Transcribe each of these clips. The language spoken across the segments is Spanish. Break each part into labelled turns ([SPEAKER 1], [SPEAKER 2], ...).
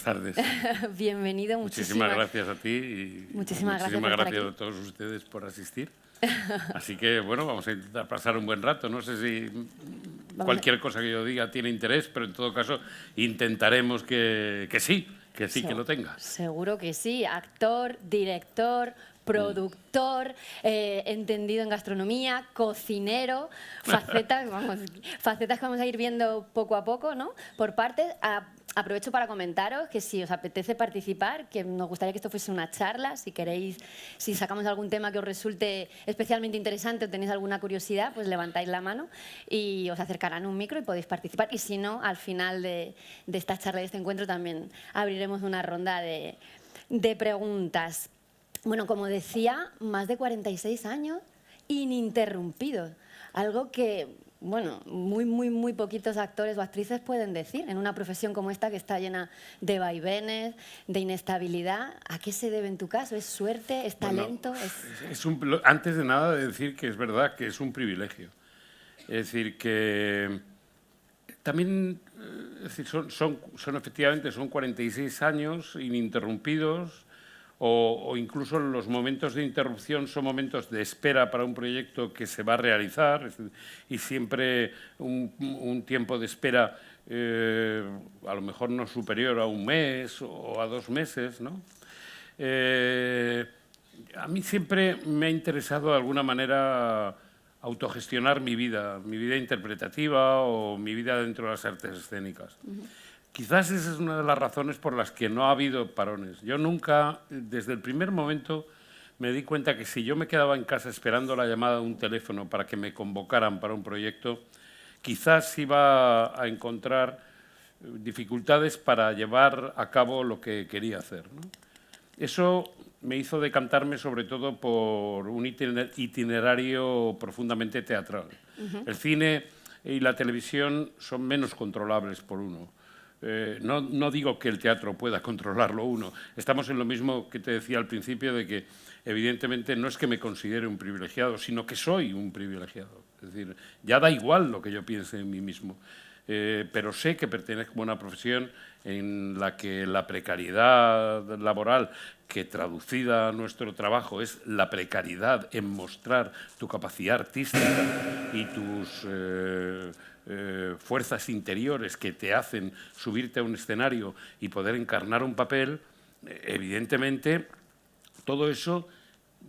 [SPEAKER 1] tardes.
[SPEAKER 2] Bienvenido.
[SPEAKER 1] Muchísimas gracias a ti y
[SPEAKER 2] muchísimas
[SPEAKER 1] gracias a todos ustedes por asistir. Así que, bueno, vamos a intentar pasar un buen rato. No sé si cualquier cosa que yo diga tiene interés, pero en todo caso intentaremos que sí, que lo tenga.
[SPEAKER 2] Seguro que sí. Actor, director, productor, entendido en gastronomía, cocinero, facetas, facetas que vamos a ir viendo poco a poco, ¿no? Por partes. Aprovecho para comentaros que si os apetece participar, que nos gustaría que esto fuese una charla, si queréis, si sacamos algún tema que os resulte especialmente interesante o tenéis alguna curiosidad, pues levantáis la mano y os acercarán un micro y podéis participar. Y si no, al final de esta charla, de este encuentro, también abriremos una ronda de preguntas. Bueno, como decía, más de 46 años ininterrumpidos, algo que, bueno, muy poquitos actores o actrices pueden decir en una profesión como esta que está llena de vaivenes, de inestabilidad. ¿A qué se debe en tu caso? ¿Es suerte? ¿Es talento?
[SPEAKER 1] Antes de nada, decir que es verdad que es un privilegio. Es decir, que también efectivamente son 46 años ininterrumpidos, o incluso los momentos de interrupción son momentos de espera para un proyecto que se va a realizar, y siempre un tiempo de espera a lo mejor no superior a un mes o a 2 meses, ¿no? A mí siempre me ha interesado de alguna manera autogestionar mi vida interpretativa o mi vida dentro de las artes escénicas. Quizás esa es una de las razones por las que no ha habido parones. Yo nunca, desde el primer momento, me di cuenta que si yo me quedaba en casa esperando la llamada de un teléfono para que me convocaran para un proyecto, quizás iba a encontrar dificultades para llevar a cabo lo que quería hacer, ¿no? Eso me hizo decantarme sobre todo por un itinerario profundamente teatral. El cine y la televisión son menos controlables por uno. No digo que el teatro pueda controlarlo uno. Estamos en lo mismo que te decía al principio, de que evidentemente no es que me considere un privilegiado, sino que soy un privilegiado. Es decir, ya da igual lo que yo piense en mí mismo. Pero sé que pertenezco a una profesión en la que la precariedad laboral, que traducida a nuestro trabajo es la precariedad en mostrar tu capacidad artística y tus fuerzas interiores que te hacen subirte a un escenario y poder encarnar un papel, evidentemente todo eso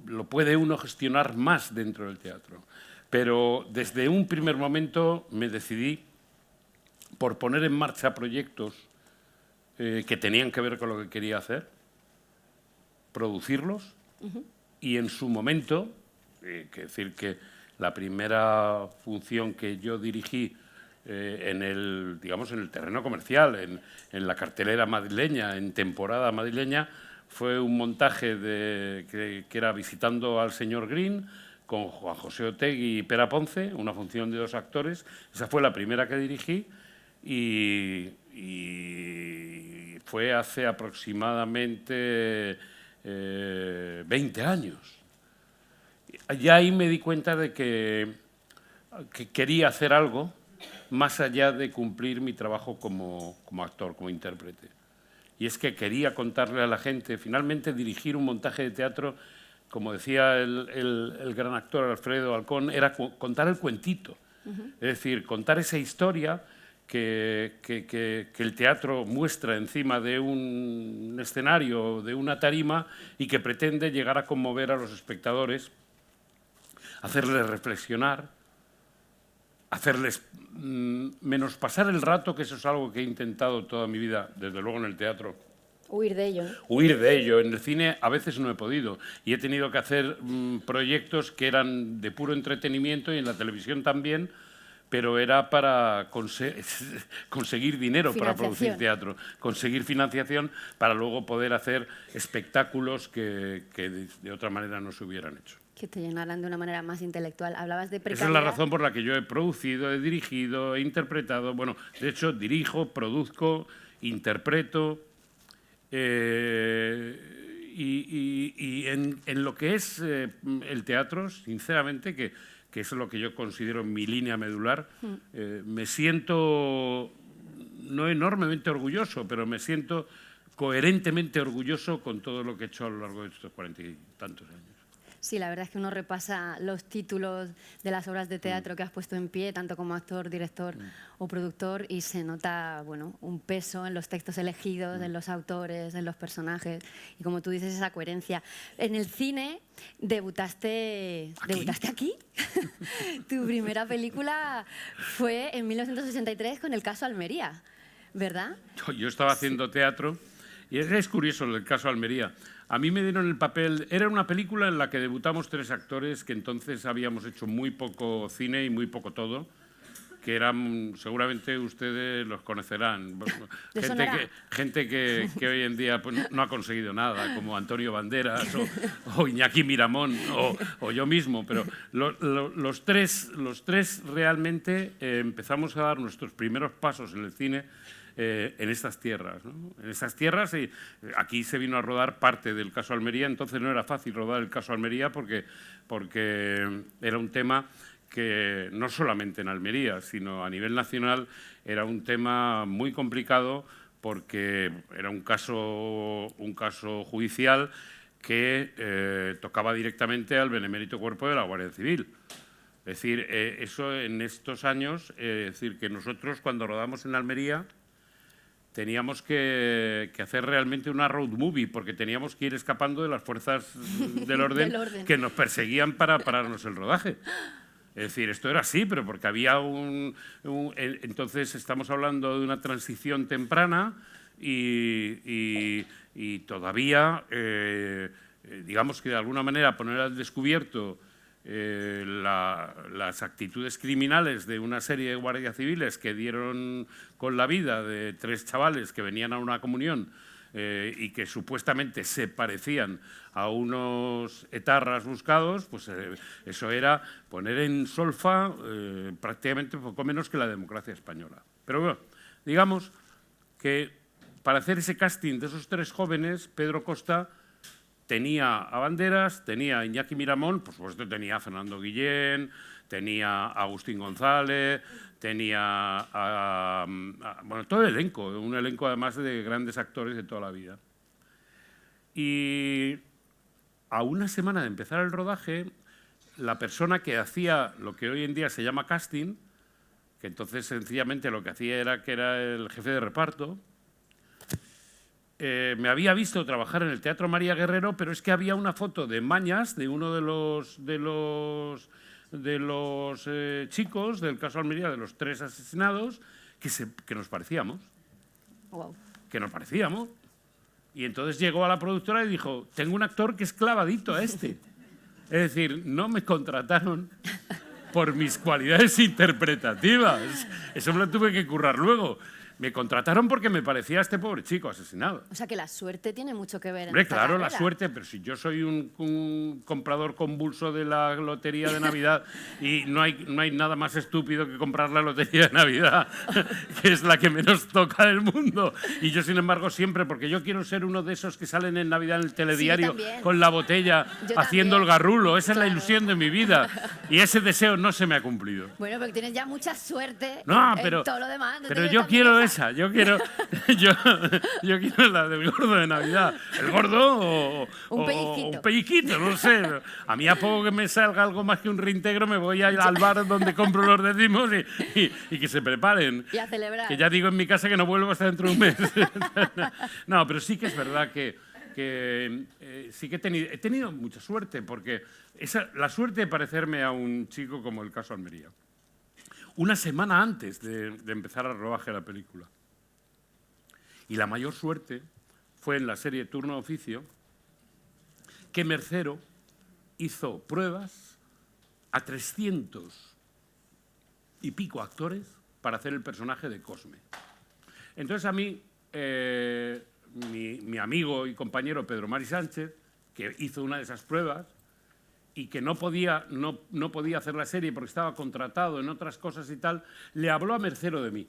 [SPEAKER 1] lo puede uno gestionar más dentro del teatro. Pero desde un primer momento me decidí por poner en marcha proyectos que tenían que ver con lo que quería hacer, producirlos y en su momento, que decir que la primera función que yo dirigí en el terreno comercial, en la cartelera madrileña, en temporada madrileña, fue un montaje que era Visitando al señor Green, con Juan José Otegui y Pera Ponce, una función de 2 actores. Esa fue la primera que dirigí y fue hace aproximadamente 20 años. Ya ahí me di cuenta de que quería hacer algo más allá de cumplir mi trabajo como actor, como intérprete. Y es que quería contarle a la gente, finalmente dirigir un montaje de teatro, como decía el gran actor Alfredo Alcón, era contar el cuentito. Es decir, contar esa historia que el teatro muestra encima de un escenario, de una tarima, y que pretende llegar a conmover a los espectadores, hacerles reflexionar, hacerles menospasar el rato, que eso es algo que he intentado toda mi vida, desde luego en el teatro.
[SPEAKER 2] Huir de ello.
[SPEAKER 1] Huir de ello. En el cine a veces no he podido y he tenido que hacer proyectos que eran de puro entretenimiento, y en la televisión también, pero era para conseguir dinero para producir teatro, conseguir financiación para luego poder hacer espectáculos que de otra manera no se hubieran hecho.
[SPEAKER 2] Que te llenaran de una manera más intelectual. Hablabas de precariedad.
[SPEAKER 1] Esa es la razón por la que yo he producido, he dirigido, he interpretado. Bueno, de hecho, dirijo, produzco, interpreto. Y en lo que es el teatro, sinceramente, que es lo que yo considero mi línea medular, me siento, no enormemente orgulloso, pero me siento coherentemente orgulloso con todo lo que he hecho a lo largo de estos 40 y tantos años.
[SPEAKER 2] Sí, la verdad es que uno repasa los títulos de las obras de teatro que has puesto en pie, tanto como actor, director o productor, y se nota, bueno, un peso en los textos elegidos, en los autores, en los personajes, y como tú dices, esa coherencia. En el cine debutaste aquí. Tu primera película fue en 1963 con El caso Almería, ¿verdad?
[SPEAKER 1] Yo estaba haciendo teatro y es curioso el caso Almería. A mí me dieron el papel, era una película en la que debutamos 3 actores que entonces habíamos hecho muy poco cine y muy poco todo, que eran, seguramente ustedes los conocerán, gente que hoy en día pues, no ha conseguido nada, como Antonio Banderas o Iñaki Miramón o yo mismo, pero los tres realmente empezamos a dar nuestros primeros pasos en el cine en estas tierras, ¿no? En estas tierras, y aquí se vino a rodar parte del caso Almería, entonces no era fácil rodar el caso Almería porque era un tema que no solamente en Almería, sino a nivel nacional era un tema muy complicado porque era un caso judicial que tocaba directamente al benemérito cuerpo de la Guardia Civil. Es decir, eso en estos años, es decir, que nosotros cuando rodamos en Almería teníamos que hacer realmente una road movie, porque teníamos que ir escapando de las fuerzas del orden que nos perseguían para pararnos el rodaje. Es decir, esto era así, pero porque había entonces estamos hablando de una transición temprana y todavía, digamos que de alguna manera poner al descubierto las actitudes criminales de una serie de guardias civiles que dieron con la vida de 3 chavales que venían a una comunión y que supuestamente se parecían a unos etarras buscados, pues eso era poner en solfa prácticamente poco menos que la democracia española. Pero bueno, digamos que para hacer ese casting de esos 3 jóvenes, Pedro Costa tenía a Banderas, tenía a Iñaki Miramón, por supuesto tenía a Fernando Guillén, tenía a Agustín González, tenía bueno, todo el elenco, un elenco además de grandes actores de toda la vida. Y a una semana de empezar el rodaje, la persona que hacía lo que hoy en día se llama casting, que entonces sencillamente lo que hacía era que era el jefe de reparto, me había visto trabajar en el Teatro María Guerrero, pero es que había una foto de Mañas, de uno de los chicos del caso Almería, de los 3 asesinados, que nos parecíamos.
[SPEAKER 2] Wow.
[SPEAKER 1] Que nos parecíamos. Y entonces llegó a la productora y dijo, tengo un actor que es clavadito a este. Es decir, no me contrataron por mis cualidades interpretativas. Eso me lo tuve que currar luego. Me contrataron porque me parecía este pobre chico asesinado.
[SPEAKER 2] O sea que la suerte tiene mucho que ver en
[SPEAKER 1] Hombre,
[SPEAKER 2] esta
[SPEAKER 1] claro,
[SPEAKER 2] carrera.
[SPEAKER 1] la suerte, pero si yo soy un comprador convulso de la lotería de Navidad y no hay nada más estúpido que comprar la lotería de Navidad, que es la que menos toca del mundo. Y yo, sin embargo, siempre, porque yo quiero ser uno de esos que salen en Navidad en el telediario con la botella haciendo el garrulo. Esa es la ilusión de mi vida. Y ese deseo no se me ha cumplido.
[SPEAKER 2] Bueno, porque tienes ya mucha suerte
[SPEAKER 1] pero,
[SPEAKER 2] en todo lo demás.
[SPEAKER 1] Pero yo quiero esa, yo quiero la del gordo de Navidad. ¿El gordo o un pellizquito? No sé. A mí a poco que me salga algo más que un reintegro me voy a ir al bar donde compro los décimos y que se preparen.
[SPEAKER 2] Y a celebrar.
[SPEAKER 1] Que ya digo en mi casa que no vuelvo hasta dentro de un mes. No, pero sí que es verdad que sí que he tenido mucha suerte, porque la suerte de parecerme a un chico como el caso Almería. Una semana antes de empezar el rodaje de la película. Y la mayor suerte fue en la serie Turno de Oficio, que Mercero hizo pruebas a 300 y pico actores para hacer el personaje de Cosme. Entonces a mí, mi amigo y compañero Pedro Mari Sánchez, que hizo una de esas pruebas, y que no podía hacer la serie porque estaba contratado en otras cosas y tal, le habló a Mercero de mí.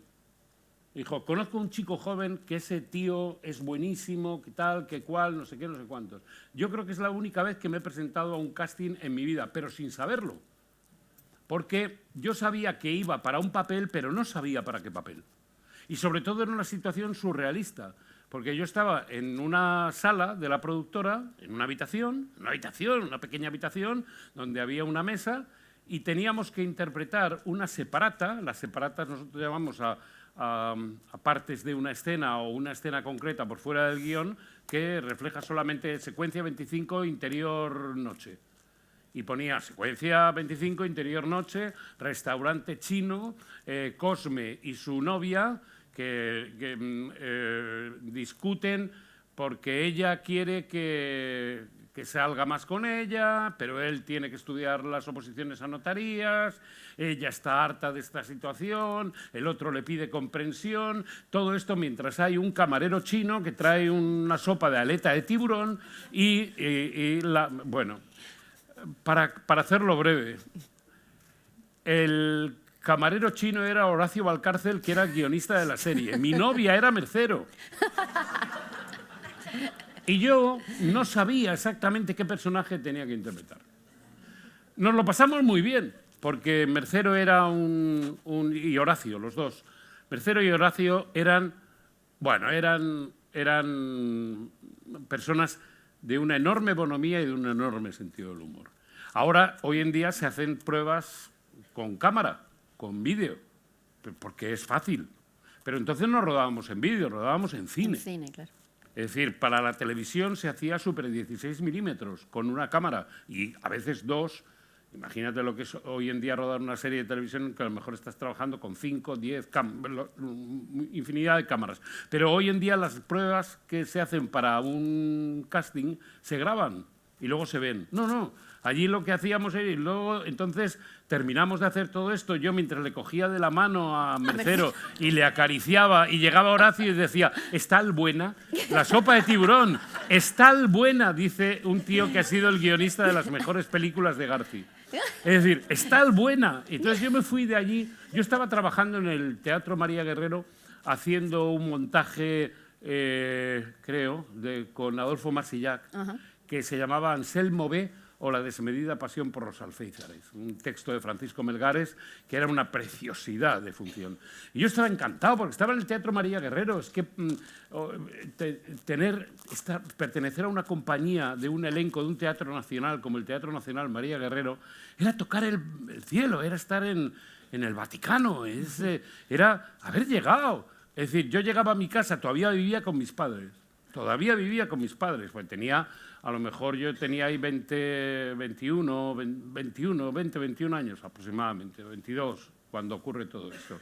[SPEAKER 1] Dijo, conozco a un chico joven que ese tío es buenísimo, que tal, que cual, no sé qué, no sé cuántos. Yo creo que es la única vez que me he presentado a un casting en mi vida, pero sin saberlo. Porque yo sabía que iba para un papel, pero no sabía para qué papel. Y sobre todo era una situación surrealista, porque yo estaba en una sala de la productora, en una habitación, una pequeña habitación, donde había una mesa y teníamos que interpretar una separata. Las separatas nosotros llamamos a partes de una escena o una escena concreta por fuera del guión que refleja solamente secuencia 25, interior noche. Y ponía secuencia 25, interior noche, restaurante chino, Cosme y su novia que discuten porque ella quiere que salga más con ella, pero él tiene que estudiar las oposiciones a notarías, ella está harta de esta situación, el otro le pide comprensión, todo esto mientras hay un camarero chino que trae una sopa de aleta de tiburón bueno, para hacerlo breve, el camarero chino era Horacio Valcárcel, que era guionista de la serie. Mi novia era Mercero. Y yo no sabía exactamente qué personaje tenía que interpretar. Nos lo pasamos muy bien, porque Mercero era y Horacio, los dos. Mercero y Horacio eran personas de una enorme bonomía y de un enorme sentido del humor. Ahora, hoy en día, se hacen pruebas con cámara, con vídeo, porque es fácil. Pero entonces no rodábamos en vídeo, rodábamos en cine.
[SPEAKER 2] En cine, claro.
[SPEAKER 1] Es decir, para la televisión se hacía Super 16 milímetros con una cámara y a veces dos. Imagínate lo que es hoy en día rodar una serie de televisión, que a lo mejor estás trabajando con 5, 10, infinidad de cámaras. Pero hoy en día las pruebas que se hacen para un casting se graban y luego se ven. No. Allí lo que hacíamos era, y luego entonces terminamos de hacer todo esto, yo mientras le cogía de la mano a Mercero y le acariciaba, y llegaba Horacio y decía, ¿es tal buena? La sopa de tiburón, es tal buena, dice un tío que ha sido el guionista de las mejores películas de Garci. Es decir, es tal buena. Entonces yo me fui de allí, yo estaba trabajando en el Teatro María Guerrero haciendo un montaje, creo, con Adolfo Marsillac, que se llamaba Anselmo B. o La desmedida pasión por los alféizares, un texto de Francisco Melgares que era una preciosidad de función. Y yo estaba encantado porque estaba en el Teatro María Guerrero. Es que pertenecer a una compañía de un elenco de un teatro nacional como el Teatro Nacional María Guerrero era tocar el cielo, era estar en el Vaticano, era haber llegado. Es decir, yo llegaba a mi casa, todavía vivía con mis padres, pues a lo mejor yo tenía ahí 21 años aproximadamente, 22, cuando ocurre todo esto.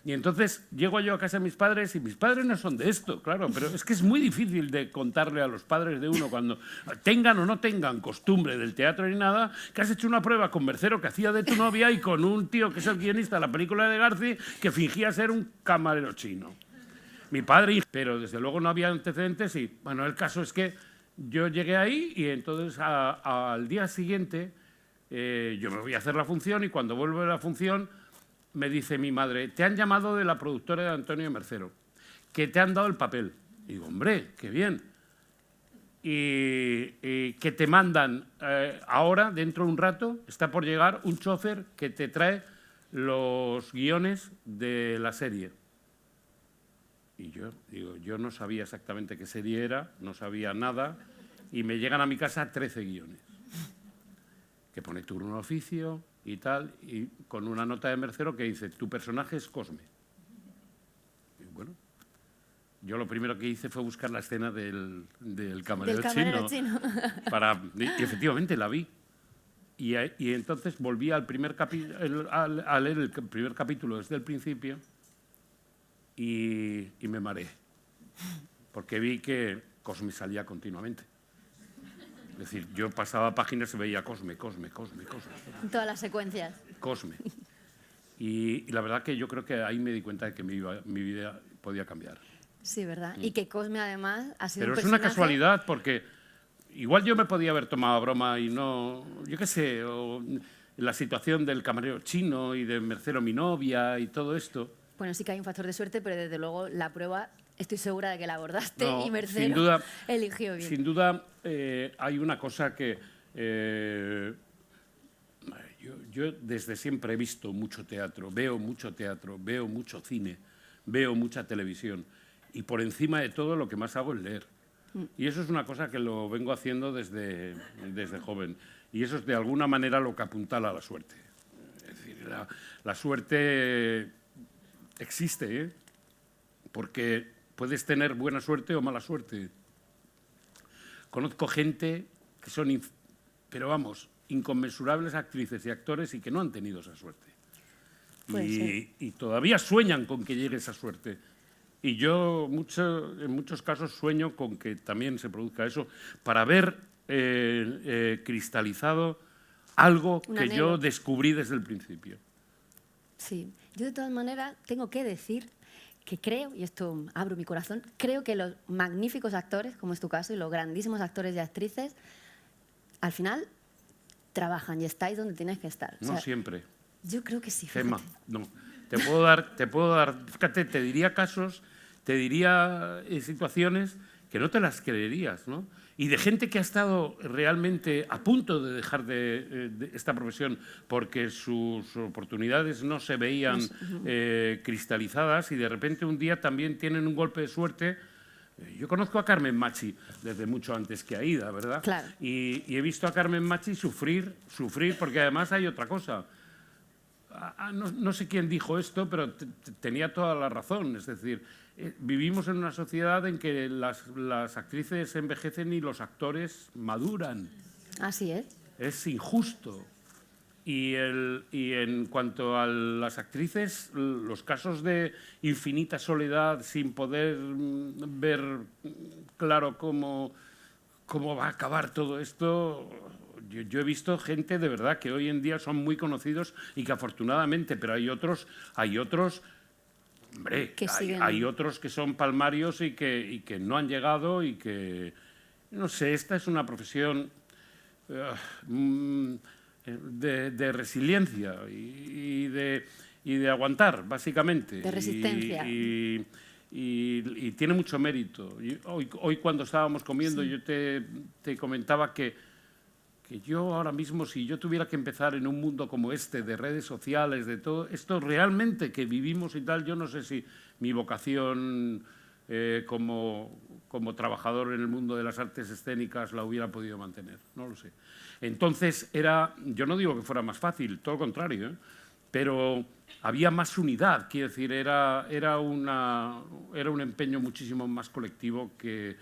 [SPEAKER 1] Y entonces llego yo a casa de mis padres y mis padres no son de esto, claro, pero es que es muy difícil de contarle a los padres de uno cuando tengan o no tengan costumbre del teatro ni nada, que has hecho una prueba con Mercero que hacía de tu novia y con un tío que es el guionista de la película de Garci que fingía ser un camarero chino. Mi padre, pero desde luego no había antecedentes y, bueno, el caso es que yo llegué ahí y entonces al día siguiente yo me voy a hacer la función y cuando vuelvo de la función me dice mi madre, te han llamado de la productora de Antonio Mercero, que te han dado el papel. Y digo, hombre, qué bien. Y que te mandan ahora, dentro de un rato, está por llegar un chofer que te trae los guiones de la serie. Y yo digo, yo no sabía exactamente qué serie era, no sabía nada, y me llegan a mi casa 13 guiones, que pone turno de oficio y tal, y con una nota de Mercero que dice, tu personaje es Cosme. Y bueno, yo lo primero que hice fue buscar la escena del camarero chino. Y efectivamente la vi. Y entonces volví al primer a leer el primer capítulo desde el principio, y me mareé, porque vi que Cosme salía continuamente. Es decir, yo pasaba páginas y veía Cosme.
[SPEAKER 2] Todas las secuencias.
[SPEAKER 1] Cosme. Y la verdad que yo creo que ahí me di cuenta de que mi vida podía cambiar.
[SPEAKER 2] Sí, ¿verdad? Y que Cosme además ha sido
[SPEAKER 1] Pero
[SPEAKER 2] un
[SPEAKER 1] es una
[SPEAKER 2] personaje...
[SPEAKER 1] casualidad porque igual yo me podía haber tomado a broma y no, yo qué sé, o la situación del camarero chino y de Mercero mi novia y todo esto.
[SPEAKER 2] Bueno, sí que hay un factor de suerte, pero desde luego la prueba estoy segura de que la abordaste y Mercero
[SPEAKER 1] sin duda,
[SPEAKER 2] eligió bien.
[SPEAKER 1] Sin duda hay una cosa que yo desde siempre he visto mucho teatro, veo mucho cine, veo mucha televisión y por encima de todo lo que más hago es leer. Y eso es una cosa que lo vengo haciendo desde joven. Y eso es de alguna manera lo que apuntala a la suerte. Es decir, la suerte existe, ¿eh? Porque puedes tener buena suerte o mala suerte. Conozco gente que son, pero vamos, inconmensurables actrices y actores y que no han tenido esa suerte. Y todavía sueñan con que llegue esa suerte. Y yo en muchos casos sueño con que también se produzca eso para ver cristalizado algo que yo descubrí desde el principio.
[SPEAKER 2] Sí, yo de todas maneras tengo que decir que creo, y esto abro mi corazón, creo que los magníficos actores, como es tu caso, y los grandísimos actores y actrices, al final trabajan y estáis donde tienes que estar.
[SPEAKER 1] No siempre.
[SPEAKER 2] Yo creo que sí, fíjate.
[SPEAKER 1] Gemma, no. Te puedo dar, fíjate, te diría casos, te diría situaciones que no te las creerías, ¿no? Y de gente que ha estado realmente a punto de dejar de esta profesión porque sus oportunidades no se veían cristalizadas y de repente un día también tienen un golpe de suerte. Yo conozco a Carmen Machi desde mucho antes que a Aida, ¿verdad?
[SPEAKER 2] Claro.
[SPEAKER 1] Y he visto a Carmen Machi sufrir, porque además hay otra cosa. No sé quién dijo esto, pero tenía toda la razón. Es decir, vivimos en una sociedad en que las actrices envejecen y los actores maduran.
[SPEAKER 2] Así es.
[SPEAKER 1] Es injusto. Y en cuanto a las actrices, los casos de infinita soledad sin poder ver claro cómo va a acabar todo esto. Yo he visto gente de verdad que hoy en día son muy conocidos y que afortunadamente, pero hay otros, hombre, hay otros que son palmarios y que no han llegado y que, no sé, esta es una profesión de resiliencia y de aguantar, básicamente.
[SPEAKER 2] De resistencia.
[SPEAKER 1] Y tiene mucho mérito. Hoy cuando estábamos comiendo, yo te comentaba que yo ahora mismo, si yo tuviera que empezar en un mundo como este, de redes sociales, de todo esto realmente que vivimos y tal, yo no sé si mi vocación como trabajador en el mundo de las artes escénicas la hubiera podido mantener, no lo sé. Entonces, yo no digo que fuera más fácil, todo lo contrario, ¿eh? Pero había más unidad, quiero decir, era un empeño muchísimo más colectivo que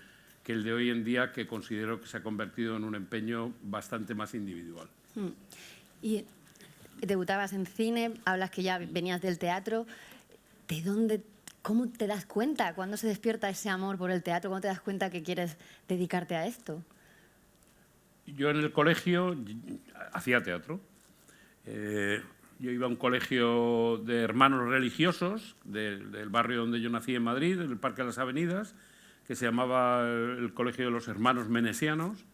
[SPEAKER 1] el de hoy en día, que considero que se ha convertido en un empeño bastante más individual.
[SPEAKER 2] Y debutabas en cine, hablas que ya venías del teatro. ¿Cómo te das cuenta? ¿Cuándo se despierta ese amor por el teatro? ¿Cuándo te das cuenta que quieres dedicarte a esto?
[SPEAKER 1] Yo en el colegio hacía teatro. Yo iba a un colegio de hermanos religiosos del barrio donde yo nací en Madrid, en el Parque de las Avenidas, que se llamaba el Colegio de los Hermanos Menesianos,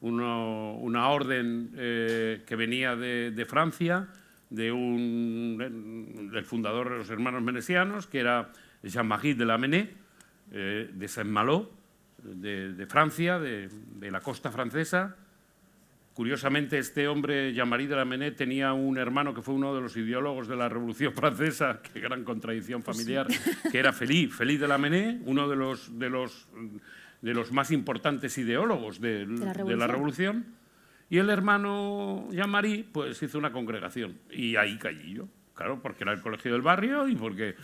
[SPEAKER 1] una orden que venía de Francia, del fundador de los Hermanos Menesianos, que era Jean-Marie de Lamennais, de Saint-Malo, de Francia, de la costa francesa. Curiosamente, este hombre, Jean-Marie de Lamennais, tenía un hermano que fue uno de los ideólogos de la Revolución Francesa, qué gran contradicción familiar, que era Félix de Lamennais, uno de los más importantes ideólogos de la Revolución. Y el hermano Jean-Marie pues, hizo una congregación, y ahí caí yo. Claro, porque era el colegio del barrio y porque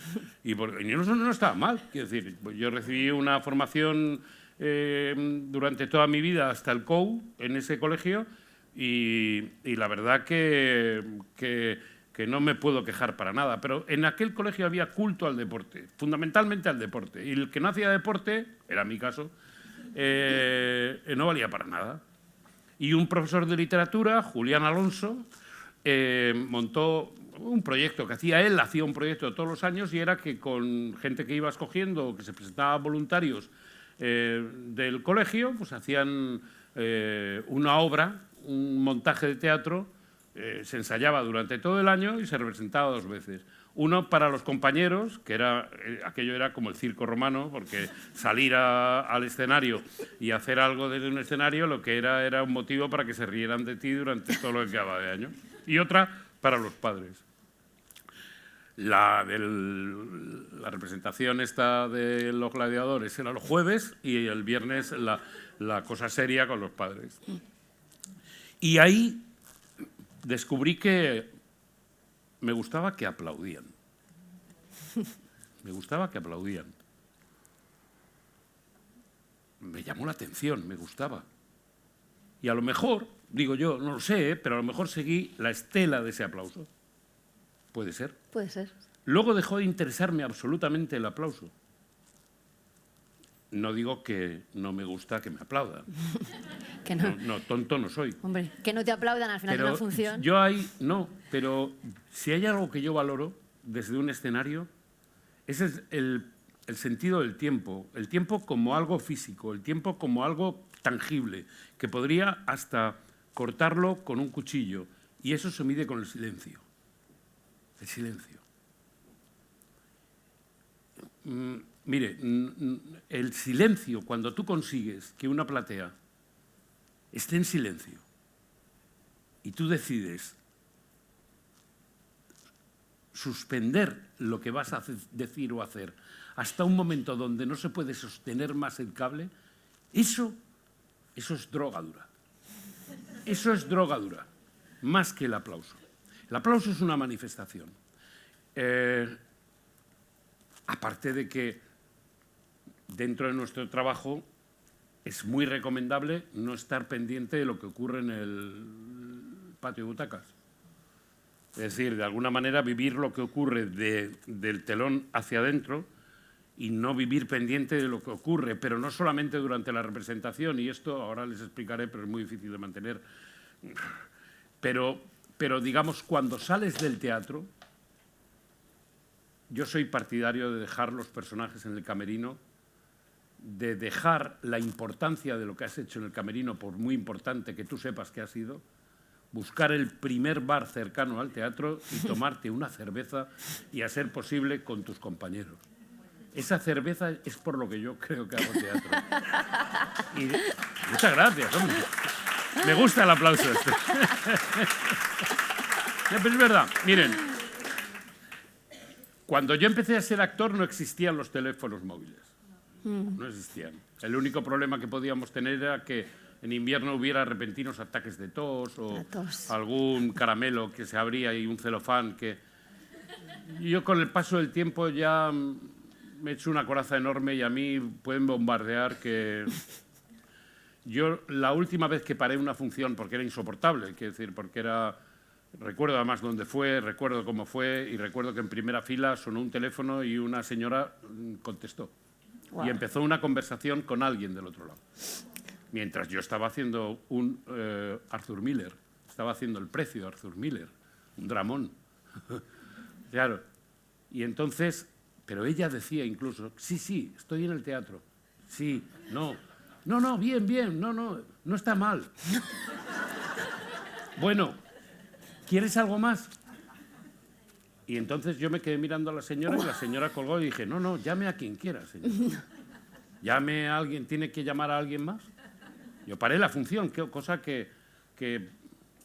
[SPEAKER 1] no estaba mal. Quiero decir, pues yo recibí una formación durante toda mi vida hasta el COU en ese colegio y la verdad que no me puedo quejar para nada. Pero en aquel colegio había culto al deporte, fundamentalmente al deporte. Y el que no hacía deporte, era mi caso, no valía para nada. Y un profesor de literatura, Julián Alonso, montó un proyecto que hacía un proyecto todos los años y era que con gente que iba escogiendo, que se presentaba voluntarios del colegio, pues hacían una obra, un montaje de teatro, se ensayaba durante todo el año y se representaba 2 veces. Uno para los compañeros, que aquello era como el circo romano, porque salir al escenario y hacer algo desde un escenario lo que era un motivo para que se rieran de ti durante todo lo que quedaba de año. Y otra para los padres. La representación esta de los gladiadores era los jueves y el viernes la cosa seria con los padres. Y ahí descubrí que me gustaba que aplaudían. Me gustaba que aplaudían. Me llamó la atención, me gustaba. Y a lo mejor, digo yo, no lo sé, pero a lo mejor seguí la estela de ese aplauso. Puede ser.
[SPEAKER 2] Puede ser.
[SPEAKER 1] Luego dejó de interesarme absolutamente el aplauso. No digo que no me gusta que me aplaudan.
[SPEAKER 2] Que no.
[SPEAKER 1] No, tonto no soy.
[SPEAKER 2] Hombre, que no te aplaudan al final de una función.
[SPEAKER 1] Yo ahí, no, pero si hay algo que yo valoro desde un escenario, ese es el sentido del tiempo. El tiempo como algo físico, el tiempo como algo tangible, que podría hasta cortarlo con un cuchillo. Y eso se mide con el silencio. El silencio. Mire, el silencio, cuando tú consigues que una platea esté en silencio y tú decides suspender lo que vas a decir o hacer hasta un momento donde no se puede sostener más el cable, eso es droga dura. Eso es droga dura, más que el aplauso. El aplauso es una manifestación. Aparte de que dentro de nuestro trabajo es muy recomendable no estar pendiente de lo que ocurre en el patio de butacas. Es decir, de alguna manera vivir lo que ocurre del telón hacia adentro y no vivir pendiente de lo que ocurre, pero no solamente durante la representación, y esto ahora les explicaré, pero es muy difícil de mantener. Pero digamos, cuando sales del teatro, yo soy partidario de dejar los personajes en el camerino, de dejar la importancia de lo que has hecho en el camerino, por muy importante que tú sepas que ha sido, buscar el primer bar cercano al teatro y tomarte una cerveza y, a ser posible, con tus compañeros. Esa cerveza es por lo que yo creo que hago teatro. Y muchas gracias, hombre. Me gusta el aplauso este. Pero es verdad, miren, cuando yo empecé a ser actor no existían los teléfonos móviles. No existían. El único problema que podíamos tener era que en invierno hubiera repentinos ataques de tos o algún caramelo que se abría y un celofán que... Yo con el paso del tiempo ya me he hecho una coraza enorme y a mí pueden bombardear que... Yo la última vez que paré una función, porque era insoportable, quiero decir, porque era... Recuerdo además dónde fue, recuerdo cómo fue y recuerdo que en primera fila sonó un teléfono y una señora contestó. Wow. Y empezó una conversación con alguien del otro lado. Mientras yo estaba haciendo un Arthur Miller, estaba haciendo El precio de Arthur Miller, un dramón. Claro. Y entonces, pero ella decía incluso, sí, estoy en el teatro. Sí, no, bien, no está mal. Bueno, ¿quieres algo más? Y entonces yo me quedé mirando a la señora y la señora colgó y dije, no, llame a quien quiera, señor. Llame a alguien, ¿tiene que llamar a alguien más? Yo paré la función, cosa que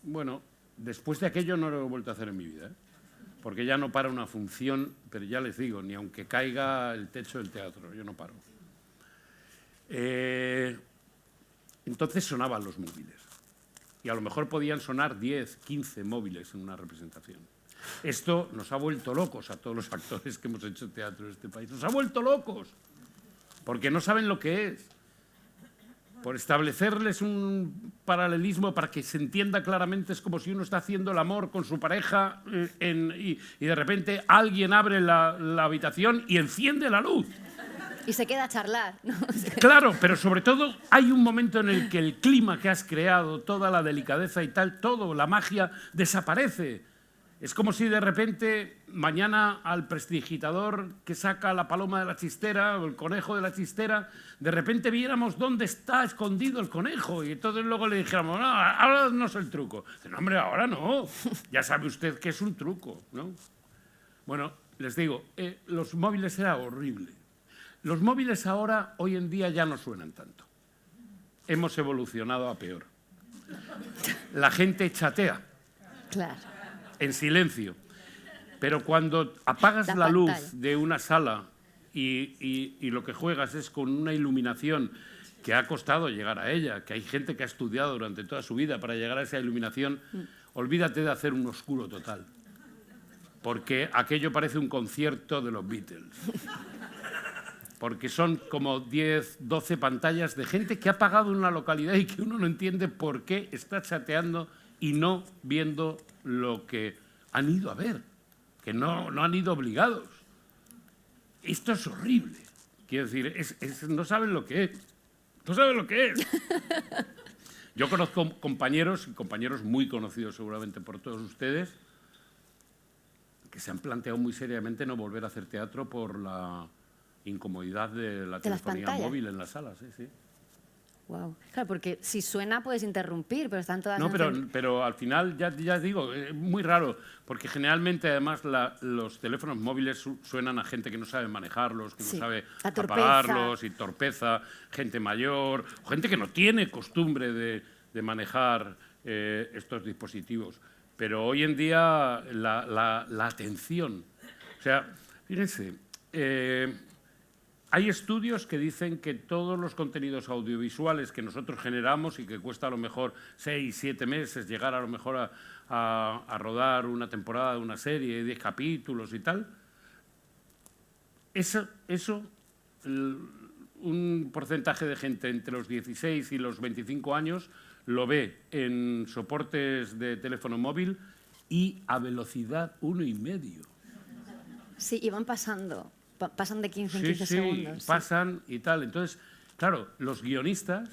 [SPEAKER 1] bueno, después de aquello no lo he vuelto a hacer en mi vida, ¿eh? Porque ya no para una función, pero ya les digo, ni aunque caiga el techo del teatro, yo no paro. Entonces sonaban los móviles. Y a lo mejor podían sonar 10, 15 móviles en una representación. Esto nos ha vuelto locos a todos los actores que hemos hecho teatro en este país. Nos ha vuelto locos, porque no saben lo que es. Por establecerles un paralelismo para que se entienda claramente, es como si uno está haciendo el amor con su pareja y de repente alguien abre la habitación y enciende la luz.
[SPEAKER 2] Y se queda a charlar, ¿no?
[SPEAKER 1] Claro, pero sobre todo hay un momento en el que el clima que has creado, toda la delicadeza y tal, todo, la magia, desaparece. Es como si de repente mañana al prestidigitador que saca la paloma de la chistera o el conejo de la chistera, de repente viéramos dónde está escondido el conejo y entonces luego le dijéramos, no, ahora no es el truco. No, hombre, ahora no. Ya sabe usted que es un truco, ¿no? Bueno, les digo, los móviles era horrible. Los móviles ahora, hoy en día, ya no suenan tanto. Hemos evolucionado a peor. La gente chatea.
[SPEAKER 2] Claro.
[SPEAKER 1] En silencio. Pero cuando apagas
[SPEAKER 2] La
[SPEAKER 1] la luz
[SPEAKER 2] pantalla.
[SPEAKER 1] de una sala y lo que juegas es con una iluminación que ha costado llegar a ella, que hay gente que ha estudiado durante toda su vida para llegar a esa iluminación, olvídate de hacer un oscuro total. Porque aquello parece un concierto de los Beatles. Porque son como 10, 12 pantallas de gente que ha pagado en una localidad y que uno no entiende por qué está chateando y no viendo lo que han ido a ver, que no han ido obligados. Esto es horrible. Quiero decir, no saben lo que es. No saben lo que es. Yo conozco compañeros muy conocidos seguramente por todos ustedes, que se han planteado muy seriamente no volver a hacer teatro por la incomodidad de la telefonía móvil en las salas. Sí.
[SPEAKER 2] Wow. Claro, porque si suena puedes interrumpir, pero están todas...
[SPEAKER 1] No, pero al final, ya digo, es muy raro, porque generalmente además los teléfonos móviles suenan a gente que no sabe manejarlos, que no sabe apagarlos, y torpeza, gente mayor, gente que no tiene costumbre de manejar estos dispositivos. Pero hoy en día la atención, o sea, fíjense, hay estudios que dicen que todos los contenidos audiovisuales que nosotros generamos y que cuesta a lo mejor 6, 7 meses llegar a lo mejor a rodar una temporada de una serie, 10 capítulos y tal, eso un porcentaje de gente entre los 16 y los 25 años lo ve en soportes de teléfono móvil y a velocidad 1,5.
[SPEAKER 2] Sí, y van pasando. Pasan de 15 en 15 segundos.
[SPEAKER 1] Pasan y tal. Entonces, claro, los guionistas,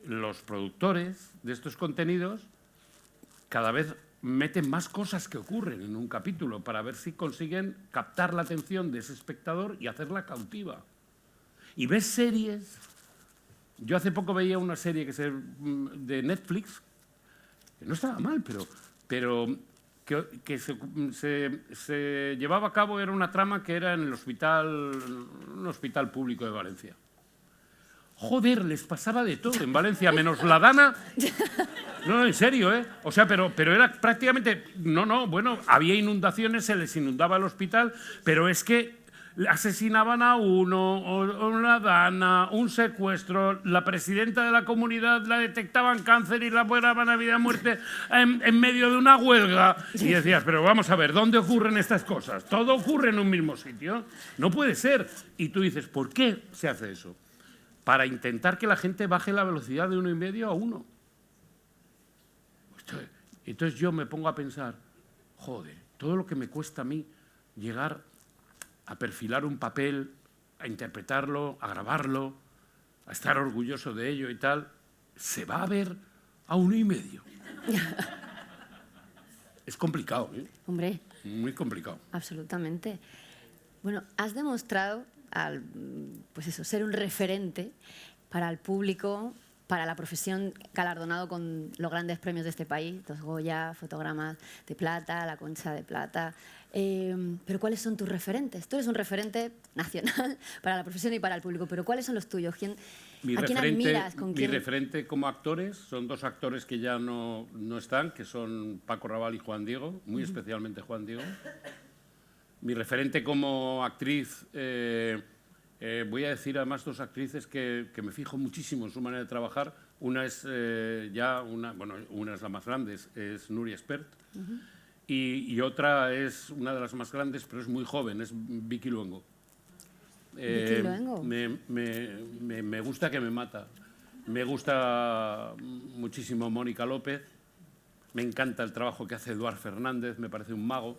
[SPEAKER 1] los productores de estos contenidos, cada vez meten más cosas que ocurren en un capítulo para ver si consiguen captar la atención de ese espectador y hacerla cautiva. Y ves series... Yo hace poco veía una serie de Netflix, que no estaba mal, pero que se llevaba a cabo, era una trama que era en un hospital público de Valencia. Joder, les pasaba de todo en Valencia, menos la Dana. No, en serio, ¿eh? O sea, pero era prácticamente... bueno, había inundaciones, se les inundaba el hospital, pero es que asesinaban a uno, o una dana, un secuestro, la presidenta de la comunidad la detectaban cáncer y la operaban a vida y muerte en medio de una huelga. Y decías, pero vamos a ver, ¿dónde ocurren estas cosas? Todo ocurre en un mismo sitio. No puede ser. Y tú dices, ¿por qué se hace eso? Para intentar que la gente baje la velocidad de 1,5 a 1. Entonces yo me pongo a pensar, joder, todo lo que me cuesta a mí llegar a perfilar un papel, a interpretarlo, a grabarlo, a estar orgulloso de ello y tal, se va a ver a 1,5. Es complicado, ¿eh?
[SPEAKER 2] Hombre.
[SPEAKER 1] Muy complicado.
[SPEAKER 2] Absolutamente. Bueno, has demostrado ser un referente para el público, para la profesión, galardonado con los grandes premios de este país, 2 Goya, Fotogramas de Plata, la Concha de Plata. Pero ¿cuáles son tus referentes? Tú eres un referente nacional para la profesión y para el público, pero ¿cuáles son los tuyos? ¿A quién admiras?
[SPEAKER 1] Mi referente como actores son 2 actores que ya no están, que son Paco Rabanne y Juan Diego, muy especialmente Juan Diego. Mi referente como actriz, voy a decir además 2 actrices que me fijo muchísimo en su manera de trabajar. Una es una es la más grande, es Nuria Espert. Y otra es una de las más grandes, pero es muy joven, es Vicky Luengo.
[SPEAKER 2] Vicky Luengo.
[SPEAKER 1] Me gusta que me mata. Me gusta muchísimo Mónica López. Me encanta el trabajo que hace Eduard Fernández, me parece un mago.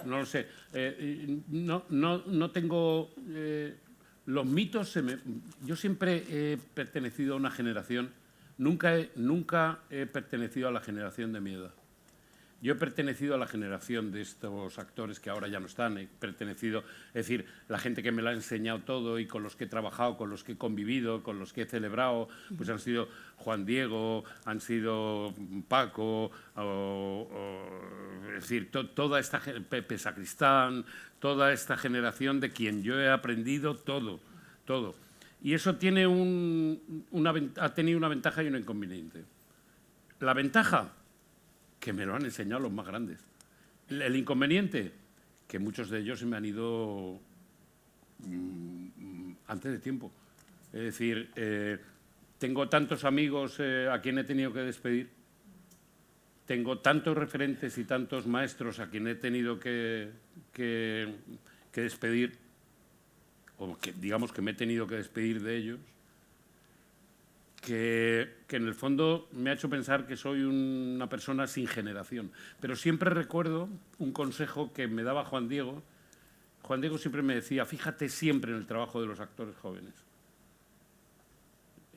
[SPEAKER 1] No lo sé. No tengo... los mitos... Yo siempre he pertenecido a una generación, nunca he pertenecido a la generación de mi edad. Yo he pertenecido a la generación de estos actores que ahora ya no están. He pertenecido, es decir, la gente que me lo ha enseñado todo y con los que he trabajado, con los que he convivido, con los que he celebrado, pues han sido Juan Diego, han sido Paco, es decir, toda esta Pepe Sacristán, toda esta generación de quien yo he aprendido todo. Y eso tiene ha tenido una ventaja y un inconveniente. La ventaja, que me lo han enseñado los más grandes. El inconveniente, que muchos de ellos se me han ido antes de tiempo. Es decir, tengo tantos amigos a quien he tenido que despedir, tengo tantos referentes y tantos maestros a quien he tenido que despedir, o que digamos que me he tenido que despedir de ellos, que en el fondo me ha hecho pensar que soy una persona sin generación. Pero siempre recuerdo un consejo que me daba Juan Diego. Juan Diego siempre me decía, fíjate siempre en el trabajo de los actores jóvenes.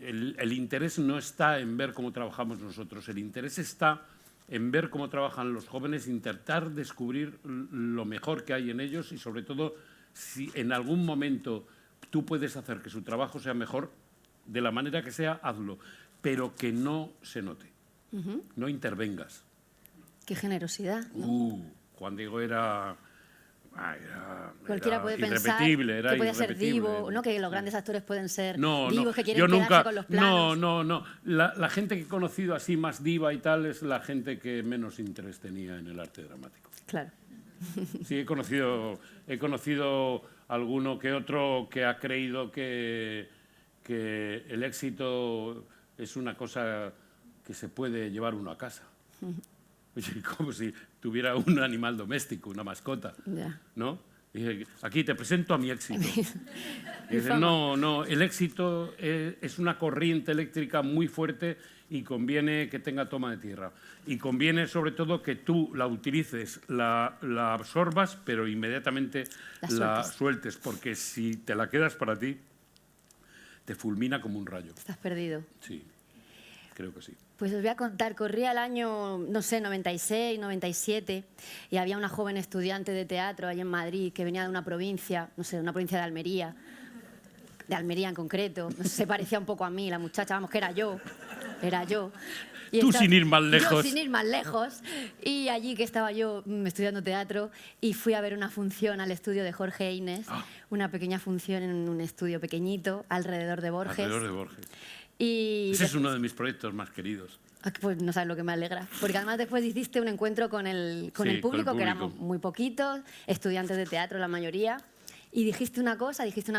[SPEAKER 1] El interés no está en ver cómo trabajamos nosotros, el interés está en ver cómo trabajan los jóvenes, intentar descubrir lo mejor que hay en ellos y, sobre todo, si en algún momento tú puedes hacer que su trabajo sea mejor, de la manera que sea, hazlo, pero que no se note, no intervengas.
[SPEAKER 2] Qué generosidad, ¿no?
[SPEAKER 1] Juan Diego era
[SPEAKER 2] cualquiera puede pensar
[SPEAKER 1] irrepetible,
[SPEAKER 2] que puede ser divo, ¿no? Que los grandes actores pueden ser divos, que quieren
[SPEAKER 1] yo
[SPEAKER 2] quedarse
[SPEAKER 1] nunca,
[SPEAKER 2] con los planos.
[SPEAKER 1] No. La gente que he conocido así más diva y tal es la gente que menos interés tenía en el arte dramático.
[SPEAKER 2] Claro.
[SPEAKER 1] Sí, he conocido alguno que otro que ha creído que el éxito es una cosa que se puede llevar uno a casa. Oye, como si tuviera un animal doméstico, una mascota, ¿no? Y aquí te presento a mi éxito. Y dice, no, el éxito es una corriente eléctrica muy fuerte y conviene que tenga toma de tierra. Y conviene, sobre todo, que tú la utilices, la absorbas, pero inmediatamente la sueltes, porque si te la quedas para ti, te fulmina como un rayo.
[SPEAKER 2] Estás perdido.
[SPEAKER 1] Sí, creo que sí.
[SPEAKER 2] Pues os voy a contar, corría el año, no sé, 96, 97, y había una joven estudiante de teatro allí en Madrid que venía de una provincia, no sé, de una provincia de Almería en concreto, no sé, se parecía un poco a mí, la muchacha, vamos, que era yo. Y
[SPEAKER 1] tú sin ir más lejos.
[SPEAKER 2] Yo sin ir más lejos. Y allí que estaba yo estudiando teatro y fui a ver una función al estudio de Jorge Eines, una pequeña función en un estudio pequeñito alrededor de Borges.
[SPEAKER 1] Alrededor de Borges.
[SPEAKER 2] Y
[SPEAKER 1] ese es uno de mis proyectos más queridos.
[SPEAKER 2] Pues no sabes lo que me alegra. Porque además después hiciste un encuentro con el público, que éramos muy poquitos, estudiantes de teatro la mayoría. Y dijiste una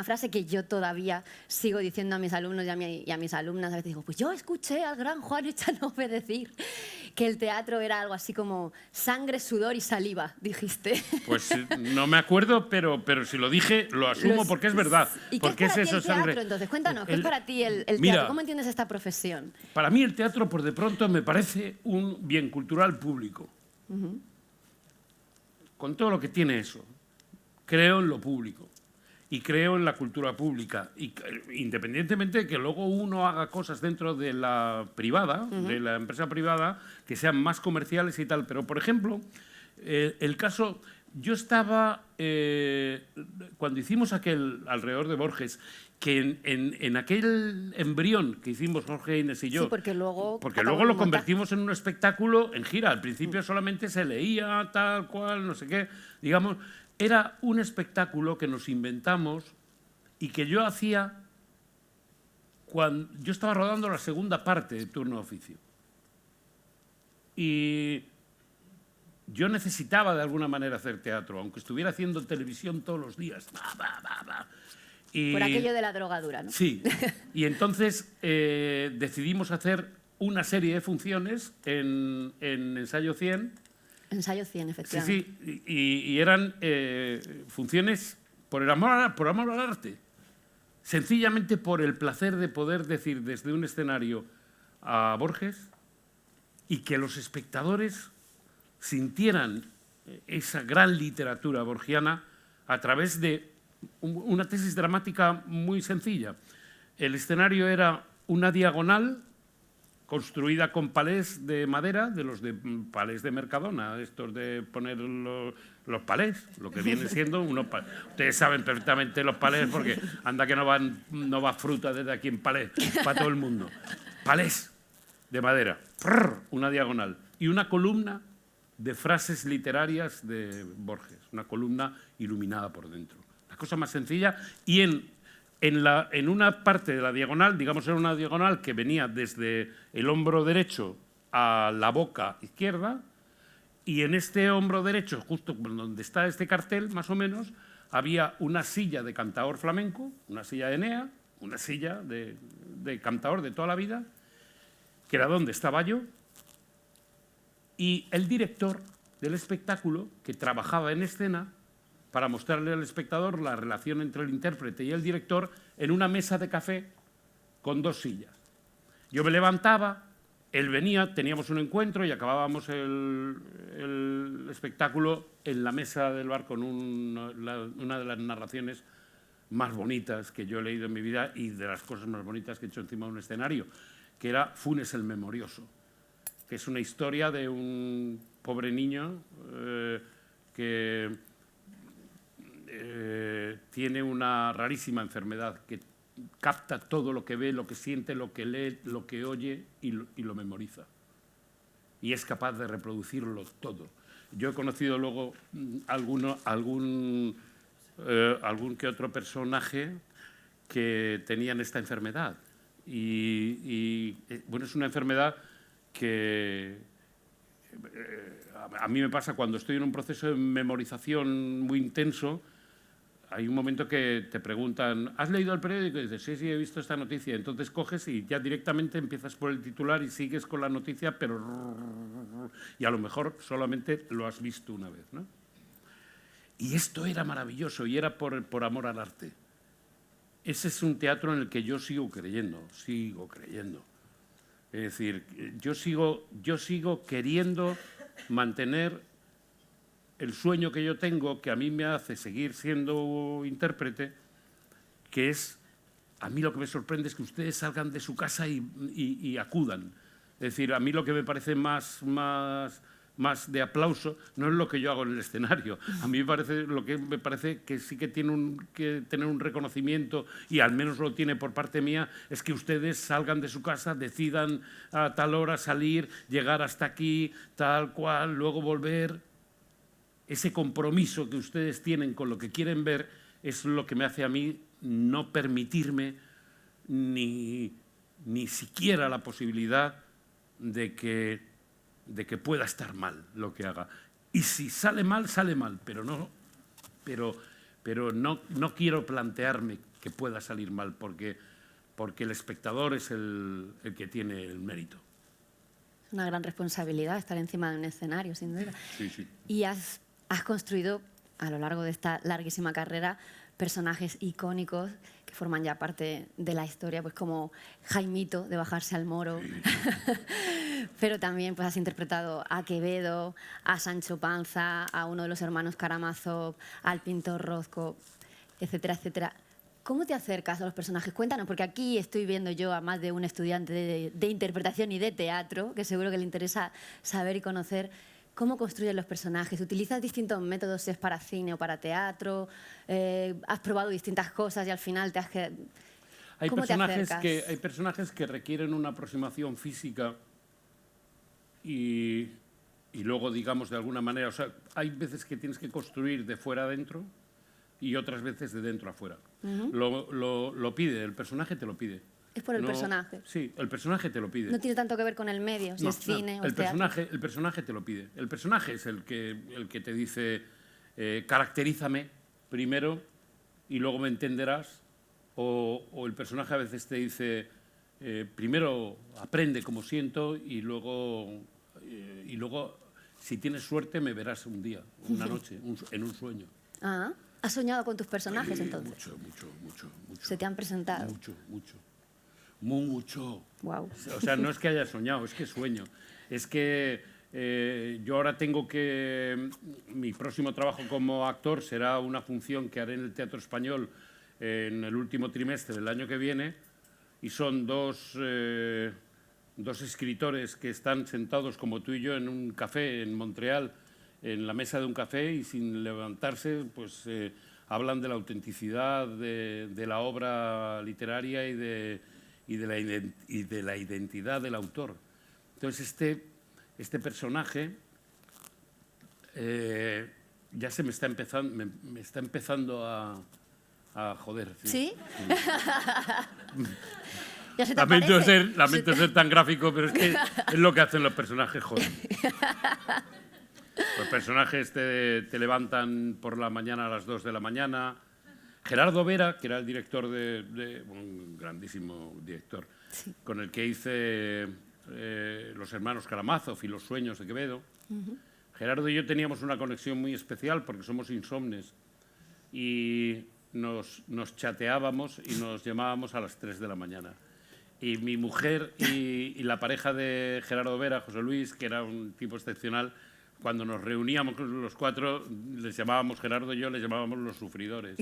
[SPEAKER 2] frase que yo todavía sigo diciendo a mis alumnos y a mis alumnas. A veces digo, pues yo escuché al gran Juan Echanove decir que el teatro era algo así como sangre, sudor y saliva, dijiste.
[SPEAKER 1] Pues no me acuerdo, pero si lo dije, lo asumo porque es verdad.
[SPEAKER 2] ¿Y qué
[SPEAKER 1] porque
[SPEAKER 2] es para
[SPEAKER 1] es
[SPEAKER 2] ti
[SPEAKER 1] eso,
[SPEAKER 2] el teatro,
[SPEAKER 1] sangre?
[SPEAKER 2] entonces? Cuéntanos, ¿qué es para ti el teatro?
[SPEAKER 1] Mira,
[SPEAKER 2] ¿Cómo entiendes esta profesión?
[SPEAKER 1] Para mí el teatro, por de pronto, me parece un bien cultural público. Con todo lo que tiene eso. Creo en lo público y creo en la cultura pública, y independientemente de que luego uno haga cosas dentro de la privada, de la empresa privada, que sean más comerciales y tal. Pero, por ejemplo, el caso... Yo estaba, cuando hicimos aquel alrededor de Borges, que en aquel embrión que hicimos Jorge Eines y yo,
[SPEAKER 2] sí, porque luego
[SPEAKER 1] lo convertimos en un espectáculo en gira. Al principio solamente se leía tal cual, no sé qué, digamos, era un espectáculo que nos inventamos y que yo hacía cuando yo estaba rodando la segunda parte de Turno de Oficio. Y yo necesitaba de alguna manera hacer teatro, aunque estuviera haciendo televisión todos los días. Y,
[SPEAKER 2] por aquello de la drogadura, ¿no?
[SPEAKER 1] Sí. Y entonces decidimos hacer una serie de funciones en Ensayo 100.
[SPEAKER 2] Ensayo 100, efectivamente.
[SPEAKER 1] Sí, y eran funciones por amor al arte. Sencillamente por el placer de poder decir desde un escenario a Borges y que los espectadores sintieran esa gran literatura borgiana a través de una tesis dramática muy sencilla. El escenario era una diagonal construida con palés de madera, de los de palés de Mercadona, estos de poner los palés, lo que viene siendo unos palés. Ustedes saben perfectamente los palés porque anda que no va fruta desde aquí en palés para todo el mundo. Palés de madera, una diagonal y una columna de frases literarias de Borges, una columna iluminada por dentro. La cosa más sencilla. Y en una parte de la diagonal, digamos, era una diagonal que venía desde el hombro derecho a la boca izquierda, Y en este hombro derecho, justo donde está este cartel, más o menos, había una silla de cantaor flamenco, una silla de Enea, una silla de cantaor de toda la vida, que era donde estaba yo, y el director del espectáculo, que trabajaba en escena, para mostrarle al espectador la relación entre el intérprete y el director en una mesa de café con 2 sillas. Yo me levantaba, él venía, teníamos un encuentro y acabábamos el espectáculo en la mesa del bar con una de las narraciones más bonitas que yo he leído en mi vida y de las cosas más bonitas que he hecho encima de un escenario, que era Funes el Memorioso, que es una historia de un pobre niño que tiene una rarísima enfermedad que capta todo lo que ve, lo que siente, lo que lee, lo que oye y lo memoriza. Y es capaz de reproducirlo todo. Yo he conocido luego algún que otro personaje que tenían esta enfermedad. Y bueno, es una enfermedad que a mí me pasa cuando estoy en un proceso de memorización muy intenso. Hay un momento que te preguntan, ¿has leído el periódico? Y dices, sí, sí, he visto esta noticia. Entonces coges y ya directamente empiezas por el titular y sigues con la noticia, pero... Y a lo mejor solamente lo has visto una vez, ¿no? Y esto era maravilloso y era por amor al arte. Ese es un teatro en el que yo sigo creyendo. Es decir, yo sigo queriendo mantener el sueño que yo tengo, que a mí me hace seguir siendo intérprete, que es, a mí lo que me sorprende es que ustedes salgan de su casa y acudan. Es decir, a mí lo que me parece más de aplauso no es lo que yo hago en el escenario. A mí me parece que sí que tiene que tener un reconocimiento, y al menos lo tiene por parte mía, es que ustedes salgan de su casa, decidan a tal hora salir, llegar hasta aquí, tal cual, luego volver. Ese compromiso que ustedes tienen con lo que quieren ver es lo que me hace a mí no permitirme ni siquiera la posibilidad de que pueda estar mal lo que haga. Y si sale mal, pero no quiero plantearme que pueda salir mal, porque el espectador es el que tiene el mérito.
[SPEAKER 2] Es una gran responsabilidad estar encima de un escenario, sin duda.
[SPEAKER 1] Sí, sí.
[SPEAKER 2] Y has construido, a lo largo de esta larguísima carrera, personajes icónicos que forman ya parte de la historia, pues como Jaimito, de Bajarse al Moro. Sí. Pero también pues, has interpretado a Quevedo, a Sancho Panza, a uno de los hermanos Karamazov, al pintor Rothko, etcétera, etcétera. ¿Cómo te acercas a los personajes? Cuéntanos, porque aquí estoy viendo yo a más de un estudiante de interpretación y de teatro, que seguro que le interesa saber y conocer cómo construyen los personajes. ¿Utilizas distintos métodos, si es para cine o para teatro? ¿Has probado distintas cosas y al final te has quedado? ¿Cómo te acercas?
[SPEAKER 1] Hay personajes que requieren una aproximación física y luego, digamos, de alguna manera... O sea, hay veces que tienes que construir de fuera adentro y otras veces de dentro a fuera. Lo pide, el personaje te lo pide.
[SPEAKER 2] Es por el personaje.
[SPEAKER 1] Sí, el personaje te lo pide.
[SPEAKER 2] No tiene tanto que ver con el medio, si es cine o es teatro.
[SPEAKER 1] El personaje te lo pide. El personaje es el que te dice, caracterízame primero y luego me entenderás. O el personaje a veces te dice, primero aprende como siento y luego, si tienes suerte, me verás un día, una noche, en un sueño.
[SPEAKER 2] Ah, ¿has soñado con tus personajes entonces?
[SPEAKER 1] Mucho.
[SPEAKER 2] ¿Se te han presentado?
[SPEAKER 1] Mucho.
[SPEAKER 2] Wow.
[SPEAKER 1] O sea, no es que haya soñado, es que sueño. Es que yo ahora tengo que... Mi próximo trabajo como actor será una función que haré en el Teatro Español en el último trimestre del año que viene, y son dos escritores que están sentados como tú y yo en un café en Montreal, en la mesa de un café, y sin levantarse, pues hablan de la autenticidad de la obra literaria y de la identidad del autor. Entonces este personaje ya se me está empezando a joder. ¿Sí?
[SPEAKER 2] ¿Ya se te
[SPEAKER 1] lamento ser tan gráfico, pero es que es lo que hacen los personajes, joder. Los personajes te levantan por la mañana a las 2 de la mañana. Gerardo Vera, que era el director un grandísimo director,
[SPEAKER 2] Sí.
[SPEAKER 1] con el que hice Los hermanos Karamazov y Los sueños de Quevedo. Gerardo y yo teníamos una conexión muy especial porque somos insomnes y nos chateábamos y nos llamábamos a las 3 de la mañana. Y mi mujer y la pareja de Gerardo Vera, José Luis, que era un tipo excepcional, cuando nos reuníamos los cuatro, les llamábamos, Gerardo y yo, les llamábamos los sufridores.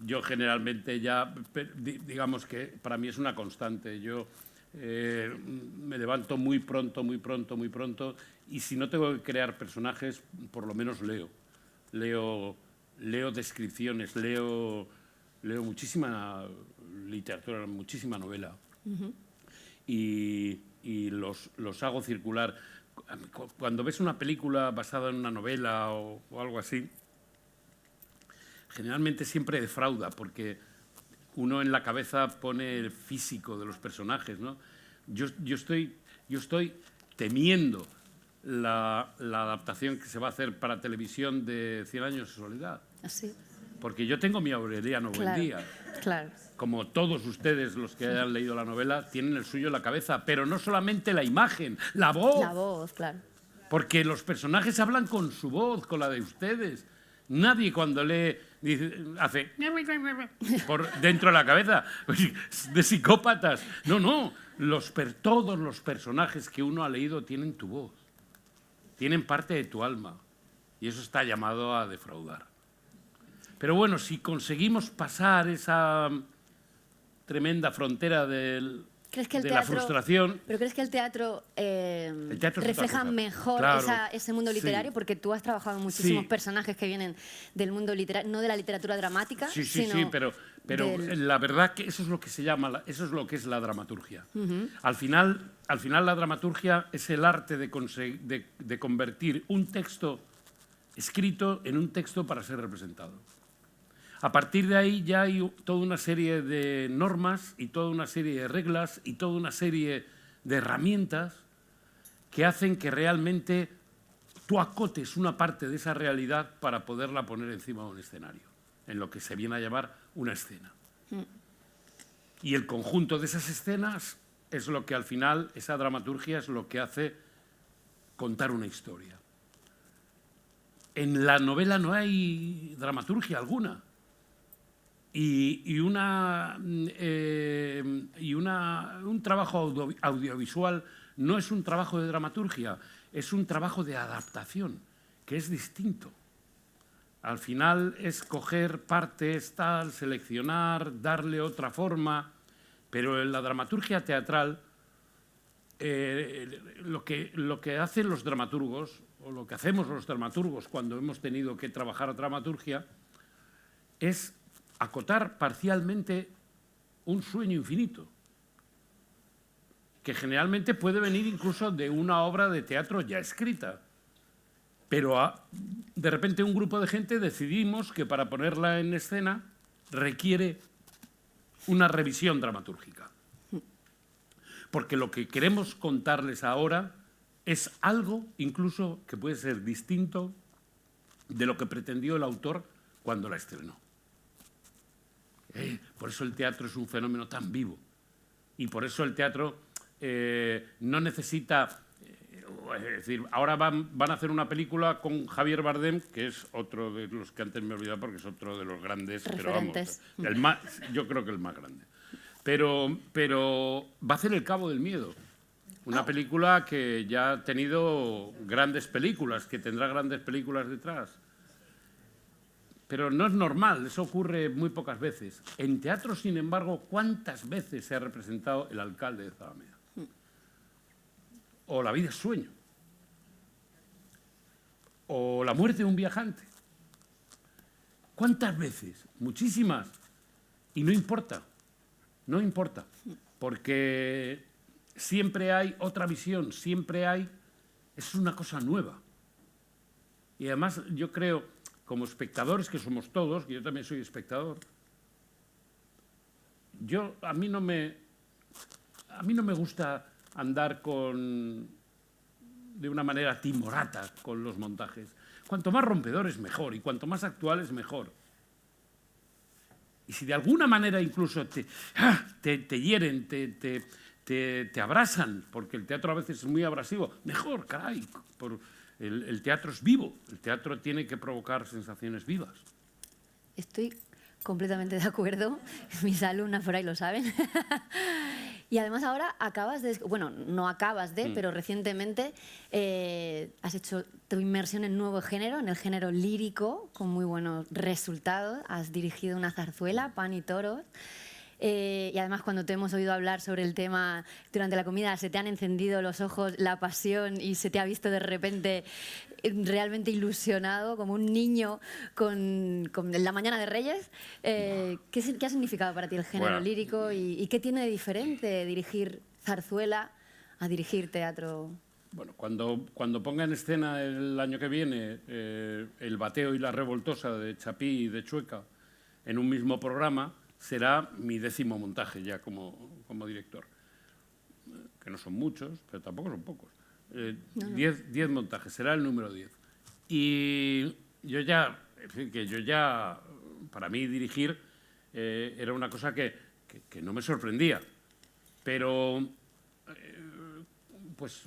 [SPEAKER 1] Yo generalmente ya, digamos que para mí es una constante. Yo me levanto muy pronto, muy pronto, muy pronto, y si no tengo que crear personajes, por lo menos leo. Leo descripciones, leo muchísima literatura, muchísima novela. Y los hago circular. Cuando ves una película basada en una novela o algo así, generalmente siempre defrauda, porque uno en la cabeza pone el físico de los personajes, ¿no? Yo estoy temiendo la adaptación que se va a hacer para televisión de 100 años de soledad.
[SPEAKER 2] Así.
[SPEAKER 1] Porque yo tengo mi Aureliano Buendía.
[SPEAKER 2] Claro.
[SPEAKER 1] Como todos ustedes, los que hayan leído la novela, tienen el suyo en la cabeza, pero no solamente la imagen, la voz.
[SPEAKER 2] La voz, claro.
[SPEAKER 1] Porque los personajes hablan con su voz, con la de ustedes. Nadie cuando lee hace por dentro de la cabeza de psicópatas. No. Todos los personajes que uno ha leído tienen tu voz, tienen parte de tu alma, y eso está llamado a defraudar. Pero bueno, si conseguimos pasar esa tremenda frontera de la frustración...
[SPEAKER 2] ¿Pero crees que el teatro, refleja mejor ese mundo literario?
[SPEAKER 1] Sí.
[SPEAKER 2] Porque tú has trabajado en muchísimos
[SPEAKER 1] Sí.
[SPEAKER 2] personajes que vienen del mundo literario, no de la literatura dramática,
[SPEAKER 1] Sí,
[SPEAKER 2] sino
[SPEAKER 1] pero la verdad que eso es lo que se llama, eso es lo que es la dramaturgia. Al final la dramaturgia es el arte de convertir un texto escrito en un texto para ser representado. A partir de ahí ya hay toda una serie de normas y toda una serie de reglas y toda una serie de herramientas que hacen que realmente tú acotes una parte de esa realidad para poderla poner encima de un escenario, en lo que se viene a llamar una escena. Y el conjunto de esas escenas es lo que al final, esa dramaturgia es lo que hace contar una historia. En la novela no hay dramaturgia alguna. Un trabajo audiovisual no es un trabajo de dramaturgia, es un trabajo de adaptación, que es distinto. Al final es coger partes, tal, seleccionar, darle otra forma, pero en la dramaturgia teatral lo que hacen los dramaturgos, o lo que hacemos los dramaturgos cuando hemos tenido que trabajar dramaturgia, es acotar parcialmente un sueño infinito, que generalmente puede venir incluso de una obra de teatro ya escrita. Pero de repente un grupo de gente decidimos que para ponerla en escena requiere una revisión dramatúrgica. Porque lo que queremos contarles ahora es algo incluso que puede ser distinto de lo que pretendió el autor cuando la estrenó. Por eso el teatro es un fenómeno tan vivo. Y por eso el teatro no necesita... es decir, ahora van a hacer una película con Javier Bardem, que es otro de los que antes me he olvidado porque es otro de los grandes,
[SPEAKER 2] referentes.
[SPEAKER 1] Pero vamos, yo creo que el más grande. Pero va a hacer El Cabo del Miedo, una película que ya ha tenido grandes películas, que tendrá grandes películas detrás. Pero no es normal, eso ocurre muy pocas veces. En teatro, sin embargo, ¿cuántas veces se ha representado El alcalde de Zalamea? O La vida es sueño. O La muerte de un viajante. ¿Cuántas veces? Muchísimas. Y no importa, no importa, porque siempre hay otra visión, siempre hay... Es una cosa nueva. Y además yo creo... Como espectadores, que somos todos, que yo también soy espectador, a mí no me gusta andar con de una manera timorata con los montajes. Cuanto más rompedores, mejor, y cuanto más actuales, mejor. Y si de alguna manera incluso te hieren, te abrasan, porque el teatro a veces es muy abrasivo, mejor, caray. El teatro es vivo, el teatro tiene que provocar sensaciones vivas.
[SPEAKER 2] Estoy completamente de acuerdo, mis alumnas por ahí lo saben. Y además ahora acabas de, bueno, no acabas de, pero recientemente has hecho tu inmersión en nuevo género, en el género lírico, con muy buenos resultados. Has dirigido una zarzuela, Pan y Toros. Y además cuando te hemos oído hablar sobre el tema durante la comida, se te han encendido los ojos, la pasión, y se te ha visto de repente realmente ilusionado, como un niño con la Mañana de Reyes. ¿Qué ha significado para ti el género lírico y qué tiene de diferente dirigir zarzuela a dirigir teatro?
[SPEAKER 1] Bueno, cuando ponga en escena el año que viene El bateo y la revoltosa de Chapí y de Chueca en un mismo programa, será mi 10º montaje ya como director. Que no son muchos, pero tampoco son pocos. 10 montajes, será el número 10. Y yo ya, para mí dirigir era una cosa que no me sorprendía. Pero pues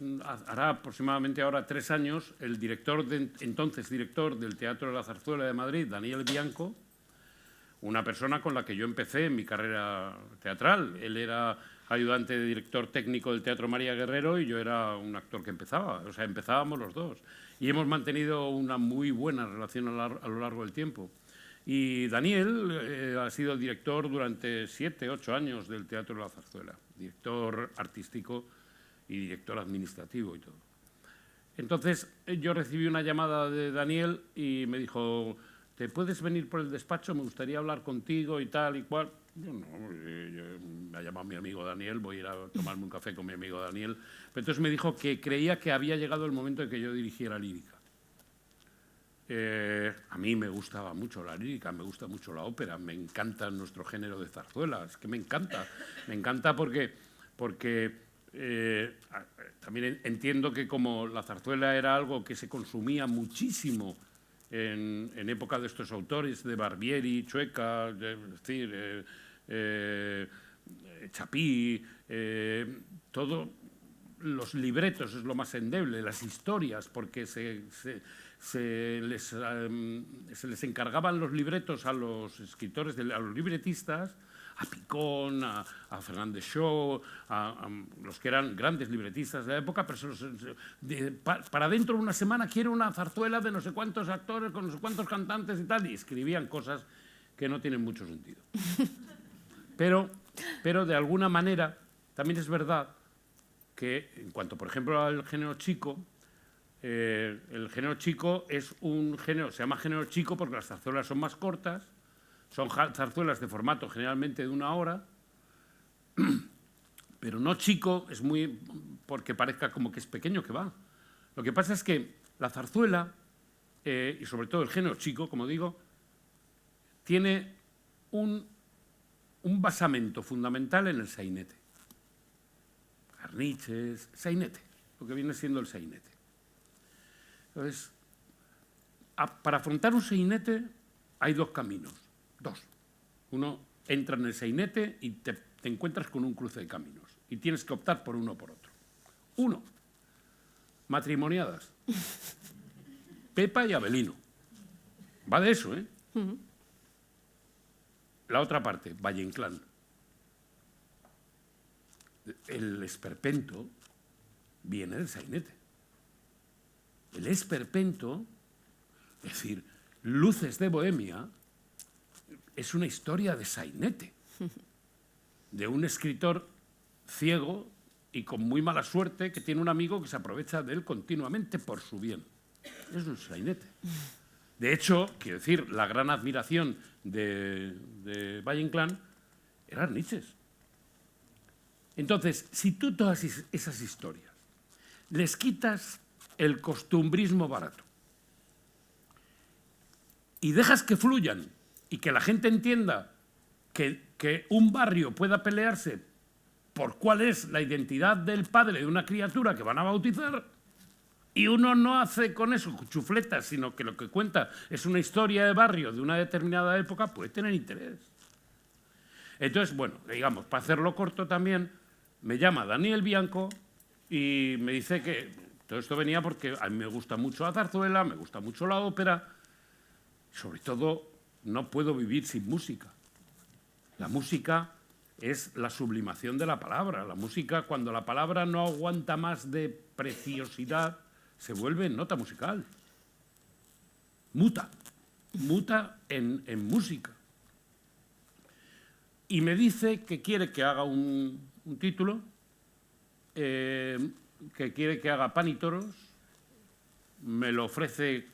[SPEAKER 1] hará aproximadamente ahora 3 años, el entonces director del Teatro de la Zarzuela de Madrid, Daniel Bianco, una persona con la que yo empecé en mi carrera teatral. Él era ayudante de director técnico del Teatro María Guerrero y yo era un actor que empezaba. O sea, empezábamos los dos. Y hemos mantenido una muy buena relación a lo largo del tiempo. Y Daniel ha sido director durante 7, 8 años del Teatro de la Zarzuela. Director artístico y director administrativo y todo. Entonces, yo recibí una llamada de Daniel y me dijo: ¿te puedes venir por el despacho? Me gustaría hablar contigo y tal y cual. Yo no, me ha llamado mi amigo Daniel, voy a ir a tomarme un café con mi amigo Daniel. Pero entonces me dijo que creía que había llegado el momento de que yo dirigiera lírica. A mí me gustaba mucho la lírica, me gusta mucho la ópera, me encanta nuestro género de zarzuela, es que me encanta porque también entiendo que como la zarzuela era algo que se consumía muchísimo en época de estos autores, de Barbieri, Chueca, es decir, Chapí, todos los libretos es lo más endeble, las historias, porque se les encargaban los libretos a los escritores, a los libretistas, a Picón, a Fernández Shaw, a los que eran grandes libretistas de la época, pero para dentro de una semana quiero una zarzuela de no sé cuántos actores, con no sé cuántos cantantes y tal, y escribían cosas que no tienen mucho sentido. Pero de alguna manera también es verdad que en cuanto, por ejemplo, al género chico, el género chico es un género, se llama género chico porque las zarzuelas son más cortas, son zarzuelas de formato generalmente de 1 hora, pero no chico, es muy porque parezca como que es pequeño, que va. Lo que pasa es que la zarzuela, y sobre todo el género chico, como digo, tiene un basamento fundamental en el sainete. Garniches, sainete, lo que viene siendo el sainete. Entonces, para afrontar un sainete hay 2 caminos. 2. Uno, entra en el sainete y te encuentras con un cruce de caminos y tienes que optar por uno o por otro. 1, matrimoniadas. Pepa y Abelino. Va de eso, ¿eh? La otra parte, Valle Inclán. El esperpento viene del sainete. El esperpento, es decir, Luces de Bohemia, es una historia de sainete, de un escritor ciego y con muy mala suerte que tiene un amigo que se aprovecha de él continuamente por su bien. Es un sainete. De hecho, quiero decir, la gran admiración de Valle Inclán era Arniches. Entonces, si tú todas esas historias les quitas el costumbrismo barato y dejas que fluyan y que la gente entienda que un barrio pueda pelearse por cuál es la identidad del padre de una criatura que van a bautizar, y uno no hace con eso chufletas, sino que lo que cuenta es una historia de barrio de una determinada época, puede tener interés. Entonces, bueno, digamos, para hacerlo corto también, me llama Daniel Bianco y me dice que todo esto venía porque a mí me gusta mucho la zarzuela, me gusta mucho la ópera, sobre todo no puedo vivir sin música. La música es la sublimación de la palabra. La música, cuando la palabra no aguanta más de preciosidad, se vuelve nota musical. Muta en música. Y me dice que quiere que haga un título, que quiere que haga Pan y Toros, me lo ofrece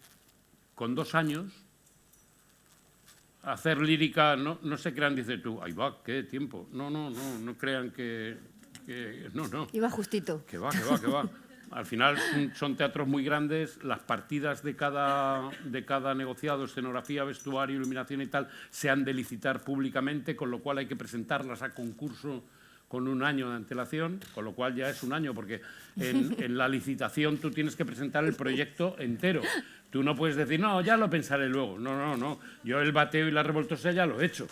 [SPEAKER 1] con 2 años, hacer lírica, no se crean, dice tú, ahí va, qué tiempo, no crean que no.
[SPEAKER 2] Iba justito.
[SPEAKER 1] Que va. Al final son teatros muy grandes, las partidas de cada negociado, escenografía, vestuario, iluminación y tal, se han de licitar públicamente, con lo cual hay que presentarlas a concurso con 1 año de antelación, con lo cual ya es 1 año, porque en la licitación tú tienes que presentar el proyecto entero. Tú no puedes decir, no, ya lo pensaré luego. No. Yo el bateo y la revoltosa ya lo he hecho.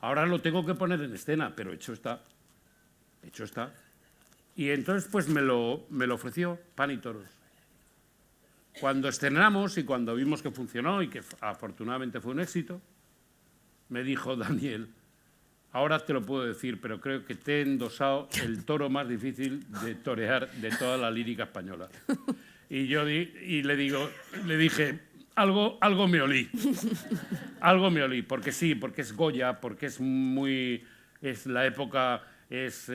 [SPEAKER 1] Ahora lo tengo que poner en escena, pero hecho está. Y entonces pues me lo ofreció Pan y Toros. Cuando estrenamos y cuando vimos que funcionó y que afortunadamente fue un éxito, me dijo Daniel, ahora te lo puedo decir, pero creo que te he endosado el toro más difícil de torear de toda la lírica española. Y yo le dije, algo me olí. Algo me olí, porque sí, porque es Goya, porque es la época, es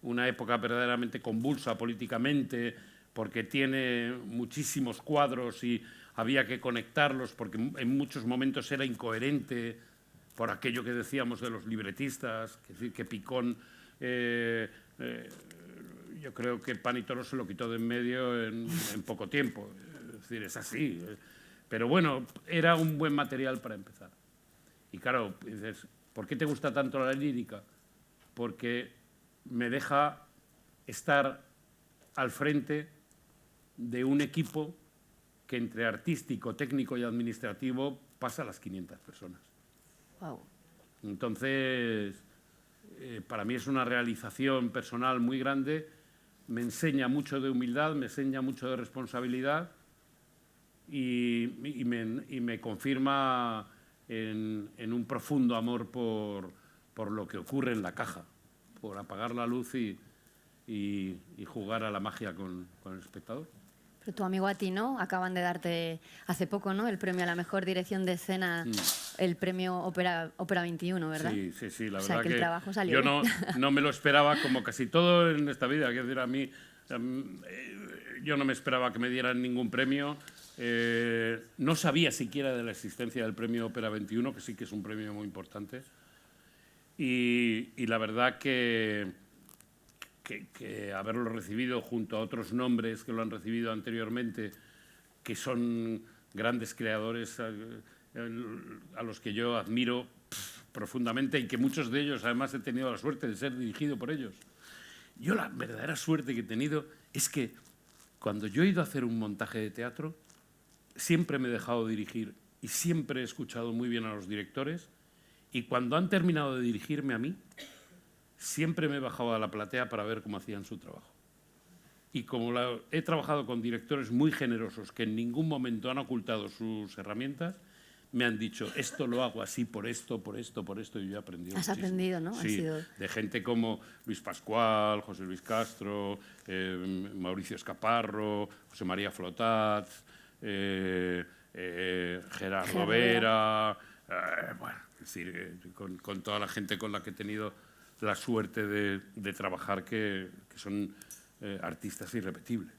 [SPEAKER 1] una época verdaderamente convulsa políticamente, porque tiene muchísimos cuadros y había que conectarlos, porque en muchos momentos era incoherente por aquello que decíamos de los libretistas, es decir, que Picón, yo creo que Pan y Toros se lo quitó de en medio en poco tiempo, es decir, es así. Pero bueno, era un buen material para empezar. Y claro, dices, ¿por qué te gusta tanto la lírica? Porque me deja estar al frente de un equipo que entre artístico, técnico y administrativo pasa a las 500 personas.
[SPEAKER 2] Wow.
[SPEAKER 1] Entonces, para mí es una realización personal muy grande, me enseña mucho de humildad, me enseña mucho de responsabilidad y me confirma en un profundo amor por lo que ocurre en la caja, por apagar la luz y jugar a la magia con el espectador.
[SPEAKER 2] Pero tu amigo a ti, ¿no? Acaban de darte hace poco, ¿no? El premio a la mejor dirección de escena, el premio Ópera 21, ¿verdad?
[SPEAKER 1] Sí, la verdad
[SPEAKER 2] o sea, que el trabajo salió
[SPEAKER 1] yo no me lo esperaba, como casi todo en esta vida. Quiero decir, a mí, yo no me esperaba que me dieran ningún premio. No sabía siquiera de la existencia del premio Ópera 21, que sí que es un premio muy importante. Y la verdad que haberlo recibido junto a otros nombres que lo han recibido anteriormente, que son grandes creadores a los que yo admiro profundamente y que muchos de ellos además he tenido la suerte de ser dirigido por ellos. Yo la verdadera suerte que he tenido es que cuando yo he ido a hacer un montaje de teatro, siempre me he dejado dirigir y siempre he escuchado muy bien a los directores, y cuando han terminado de dirigirme a mí, siempre me he bajado a la platea para ver cómo hacían su trabajo. Y como he trabajado con directores muy generosos que en ningún momento han ocultado sus herramientas, me han dicho, esto lo hago así por esto, y yo he aprendido
[SPEAKER 2] Has
[SPEAKER 1] muchísimo.
[SPEAKER 2] aprendido, ¿no?
[SPEAKER 1] Sí, de gente como Luis Pascual, José Luis Castro, Mauricio Escaparro, José María Flotat, Gerardo Vera, bueno, es decir, con toda la gente con la que he tenido la suerte de trabajar, que son artistas irrepetibles.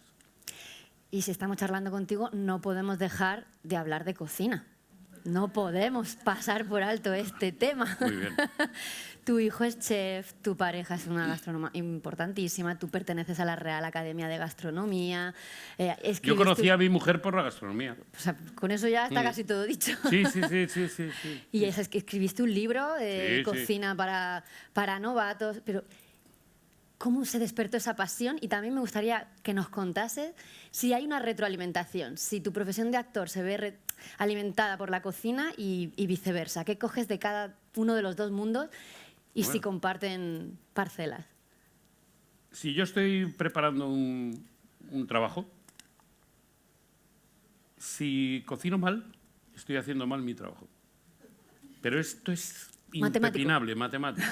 [SPEAKER 2] Y si estamos charlando contigo, no podemos dejar de hablar de cocina. No podemos pasar por alto este tema.
[SPEAKER 1] Muy bien.
[SPEAKER 2] Tu hijo es chef, tu pareja es una gastrónoma importantísima, tú perteneces a la Real Academia de Gastronomía.
[SPEAKER 1] Yo conocí a mi mujer por la gastronomía.
[SPEAKER 2] O sea, con eso ya está casi todo dicho.
[SPEAKER 1] Sí.
[SPEAKER 2] Y es que escribiste un libro de cocina para novatos, pero ¿Cómo se despertó esa pasión? Y también me gustaría que nos contases si hay una retroalimentación, si tu profesión de actor se ve alimentada por la cocina y viceversa. ¿Qué coges de cada uno de los dos mundos y si comparten parcelas?
[SPEAKER 1] Si yo estoy preparando un trabajo, si cocino mal, estoy haciendo mal mi trabajo. Pero esto es impepinable, matemático.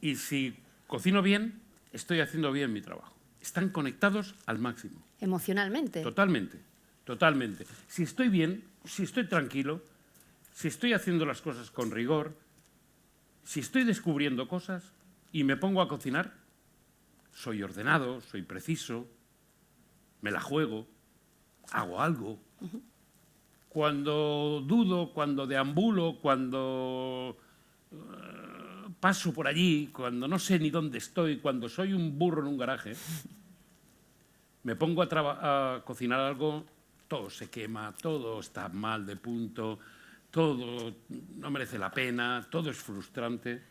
[SPEAKER 1] Y si cocino bien, estoy haciendo bien mi trabajo. Están conectados al máximo.
[SPEAKER 2] Emocionalmente.
[SPEAKER 1] Totalmente, totalmente. Si estoy bien, si estoy tranquilo, si estoy haciendo las cosas con rigor, si estoy descubriendo cosas y me pongo a cocinar, soy ordenado, soy preciso, me la juego, hago algo. Cuando dudo, cuando deambulo, cuando paso por allí, cuando no sé ni dónde estoy, cuando soy un burro en un garaje, me pongo a cocinar algo, todo se quema, todo está mal de punto, todo no merece la pena, todo es frustrante.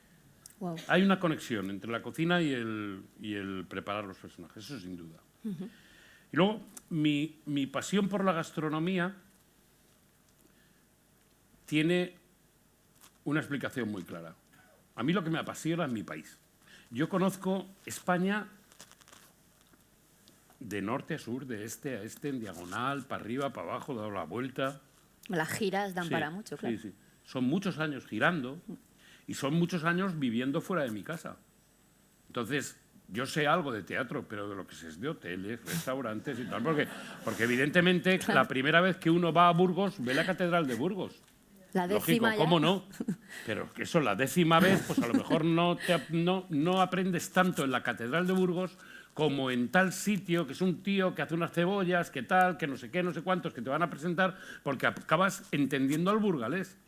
[SPEAKER 2] Wow.
[SPEAKER 1] Hay una conexión entre la cocina y el preparar los personajes, eso sin duda. Y luego, mi pasión por la gastronomía tiene una explicación muy clara. A mí lo que me apasiona es mi país. Yo conozco España de norte a sur, de este a este, en diagonal, para arriba, para abajo, dado la vuelta.
[SPEAKER 2] Las giras dan para mucho, claro.
[SPEAKER 1] Sí, sí. Son muchos años girando y son muchos años viviendo fuera de mi casa. Entonces, yo sé algo de teatro, pero de lo que sé es de hoteles, restaurantes y tal, porque evidentemente
[SPEAKER 2] claro,
[SPEAKER 1] la primera vez que uno va a Burgos, ve la Catedral de Burgos.
[SPEAKER 2] La décima.
[SPEAKER 1] Lógico, ¿cómo no? Pero que eso, la 10ª vez, pues a lo mejor no aprendes tanto en la Catedral de Burgos como en tal sitio, que es un tío que hace unas cebollas, que tal, que no sé qué, no sé cuántos, que te van a presentar, porque acabas entendiendo al burgalés.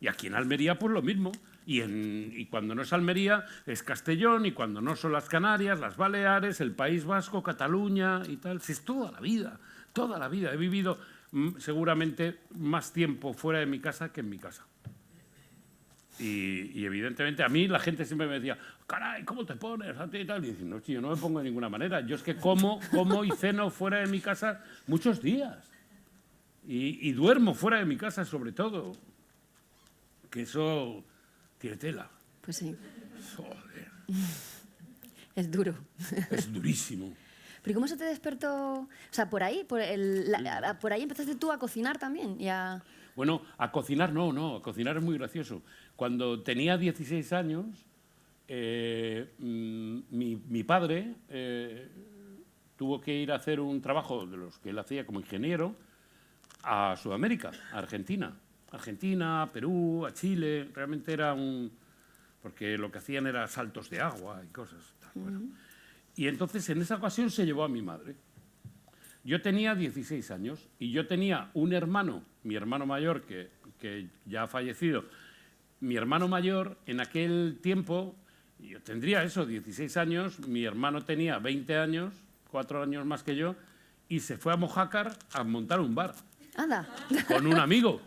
[SPEAKER 1] Y aquí en Almería, pues lo mismo. Y cuando no es Almería, es Castellón, y cuando no son las Canarias, las Baleares, el País Vasco, Cataluña y tal. Si es toda la vida, toda la vida. He vivido seguramente más tiempo fuera de mi casa que en mi casa. Y evidentemente a mí la gente siempre me decía, caray, ¿cómo te pones a ti y tal? Y dice, no, yo no me pongo de ninguna manera. Yo es que como y ceno fuera de mi casa muchos días. Y duermo fuera de mi casa sobre todo. Que eso tiene tela.
[SPEAKER 2] Pues sí.
[SPEAKER 1] Joder.
[SPEAKER 2] Es duro.
[SPEAKER 1] Es durísimo.
[SPEAKER 2] ¿Pero cómo se te despertó? O sea, por ahí empezaste tú a cocinar también.
[SPEAKER 1] Bueno, a cocinar no, a cocinar es muy gracioso. Cuando tenía 16 años, mi padre tuvo que ir a hacer un trabajo de los que él hacía como ingeniero a Sudamérica, a Argentina. Argentina, a Perú, a Chile, realmente era porque lo que hacían era saltos de agua y cosas. Bueno. Y entonces en esa ocasión se llevó a mi madre. Yo tenía 16 años y yo tenía un hermano, mi hermano mayor, que ya ha fallecido. Mi hermano mayor, en aquel tiempo, yo tendría eso, 16 años, mi hermano tenía 20 años, 4 años más que yo, y se fue a Mojácar a montar un bar.
[SPEAKER 2] Anda.
[SPEAKER 1] Con un amigo.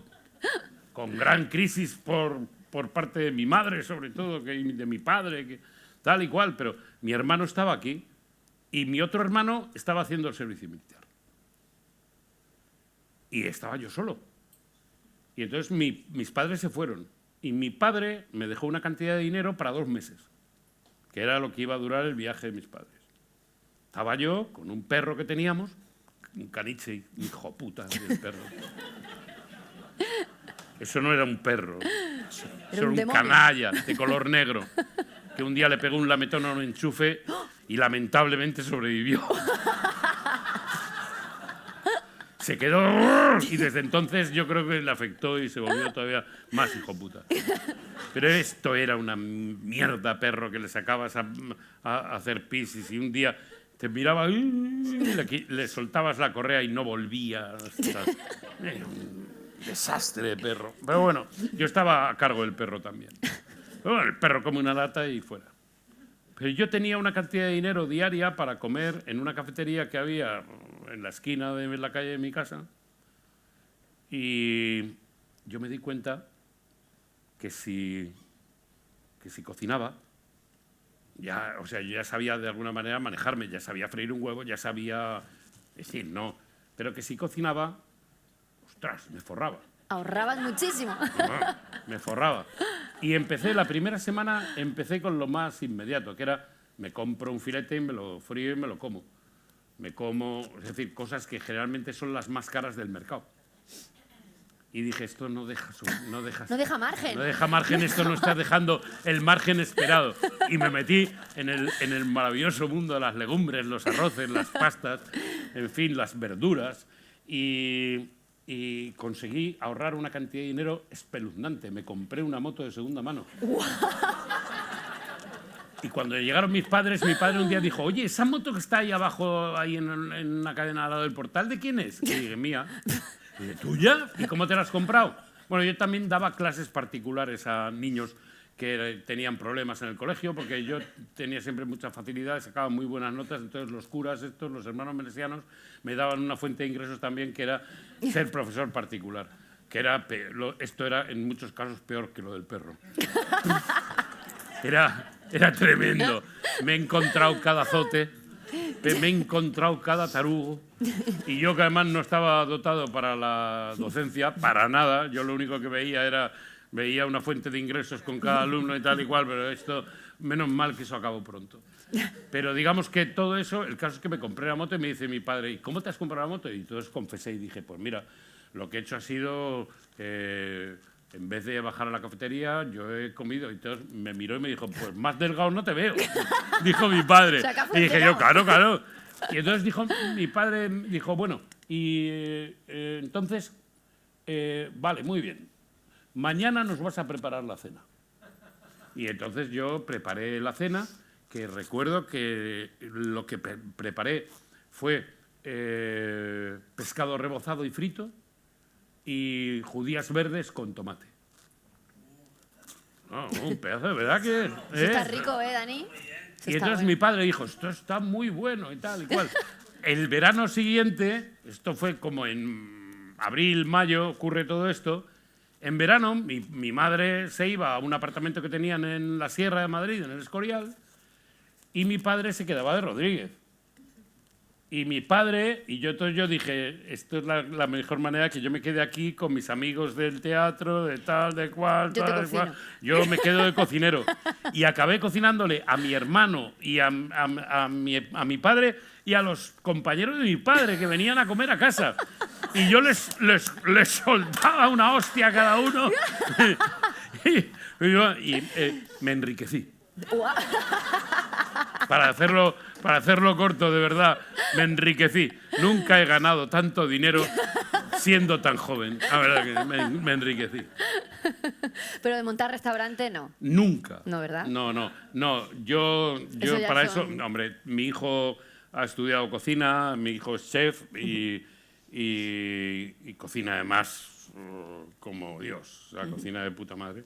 [SPEAKER 1] Con gran crisis por parte de mi madre, sobre todo, que de mi padre, que tal y cual, pero mi hermano estaba aquí y mi otro hermano estaba haciendo el servicio militar. Y estaba yo solo. Y entonces mis padres se fueron y mi padre me dejó una cantidad de dinero para 2 meses, que era lo que iba a durar el viaje de mis padres. Estaba yo con un perro que teníamos, un caniche, hijo puta del perro. Eso no era un perro, eso era un canalla de color negro, que un día le pegó un lametón a un enchufe y lamentablemente sobrevivió. Se quedó y desde entonces yo creo que le afectó y se volvió todavía más hijo puta. Pero esto era una mierda perro que le sacabas a hacer pisis y un día te miraba y le soltabas la correa y no volvía. Era un desastre de perro. Pero bueno, yo estaba a cargo del perro también. Pero bueno, el perro come una lata y fuera. Pero yo tenía una cantidad de dinero diaria para comer en una cafetería que había en la esquina de la calle de mi casa. Y yo me di cuenta que si cocinaba, Ya, o sea, yo ya sabía de alguna manera manejarme, ya sabía freír un huevo, ya sabía... Es decir, no. Pero que si cocinaba, ostras, me forraba.
[SPEAKER 2] Ahorrabas muchísimo.
[SPEAKER 1] Me forraba. Y empecé, la primera semana, empecé con lo más inmediato, que era, me compro un filete y me lo frío y me lo como. Me como, es decir, cosas que generalmente son las más caras del mercado. Y dije, esto no deja
[SPEAKER 2] margen.
[SPEAKER 1] No deja margen, esto no está dejando el margen esperado. Y me metí en el maravilloso mundo de las legumbres, los arroces, las pastas, en fin, las verduras. Y conseguí ahorrar una cantidad de dinero espeluznante. Me compré una moto de segunda mano. Y cuando llegaron mis padres, mi padre un día dijo, oye, esa moto que está ahí abajo, ahí en una cadena al lado del portal, ¿de quién es? Y dije, mía. Y dije, ¿tuya? ¿Y cómo te la has comprado? Bueno, yo también daba clases particulares a niños que tenían problemas en el colegio, porque yo tenía siempre mucha facilidad, sacaba muy buenas notas, entonces los curas estos, los hermanos melesianos, me daban una fuente de ingresos también, que era ser profesor particular, que era, esto era en muchos casos peor que lo del perro. Era tremendo. Me he encontrado cada azote, me he encontrado cada tarugo, y yo que además no estaba dotado para la docencia, para nada, yo lo único que veía una fuente de ingresos con cada alumno y tal y cual, pero esto, menos mal que eso acabó pronto. Pero digamos que todo eso, el caso es que me compré la moto y me dice mi padre, ¿y cómo te has comprado la moto? Y entonces confesé y dije, pues mira, lo que he hecho ha sido, en vez de bajar a la cafetería, yo he comido. Y entonces me miró y me dijo, pues más delgado no te veo, dijo mi padre. Y dije yo, claro. Y entonces mi padre dijo, bueno, y entonces, vale, muy bien. Mañana nos vas a preparar la cena. Y entonces yo preparé la cena, que recuerdo que lo que preparé fue pescado rebozado y frito y judías verdes con tomate. Un pedazo, de verdad que...
[SPEAKER 2] Sí, está rico, Dani?
[SPEAKER 1] Y entonces mi padre dijo, esto está muy bueno y tal y cual. El verano siguiente, esto fue como en abril, mayo, ocurre todo esto. En verano, mi madre se iba a un apartamento que tenían en la Sierra de Madrid, en el Escorial, y mi padre se quedaba de Rodríguez. Y mi padre, entonces yo dije, esto es la mejor manera que yo me quede aquí con mis amigos del teatro, de tal, de cual, tal, de cual. Yo me quedo de cocinero. Y acabé cocinándole a mi hermano y a mi padre y a los compañeros de mi padre que venían a comer a casa. Y yo les soltaba una hostia a cada uno. y me enriquecí. Para hacerlo corto, de verdad, me enriquecí. Nunca he ganado tanto dinero siendo tan joven. La verdad que me enriquecí.
[SPEAKER 2] Pero de montar restaurante, no.
[SPEAKER 1] Nunca.
[SPEAKER 2] No, ¿verdad?
[SPEAKER 1] No. Yo para eso, hombre, mi hijo ha estudiado cocina, mi hijo es chef y cocina además como Dios, o sea, cocina de puta madre.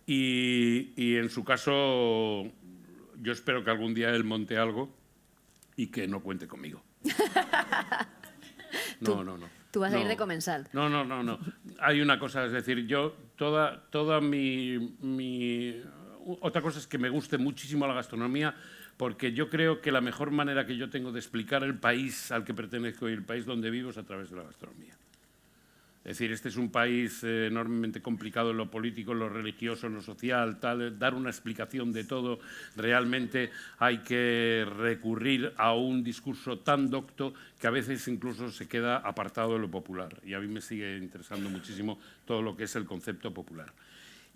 [SPEAKER 1] Y en su caso, yo espero que algún día él monte algo y que no cuente conmigo. No.
[SPEAKER 2] Tú vas a ir de comensal.
[SPEAKER 1] No. Hay una cosa, es decir, yo toda mi... Otra cosa es que me guste muchísimo la gastronomía, porque yo creo que la mejor manera que yo tengo de explicar el país al que pertenezco y el país donde vivo es a través de la gastronomía. Es decir, este es un país enormemente complicado en lo político, en lo religioso, en lo social, tal. Dar una explicación de todo, realmente hay que recurrir a un discurso tan docto que a veces incluso se queda apartado de lo popular. Y a mí me sigue interesando muchísimo todo lo que es el concepto popular.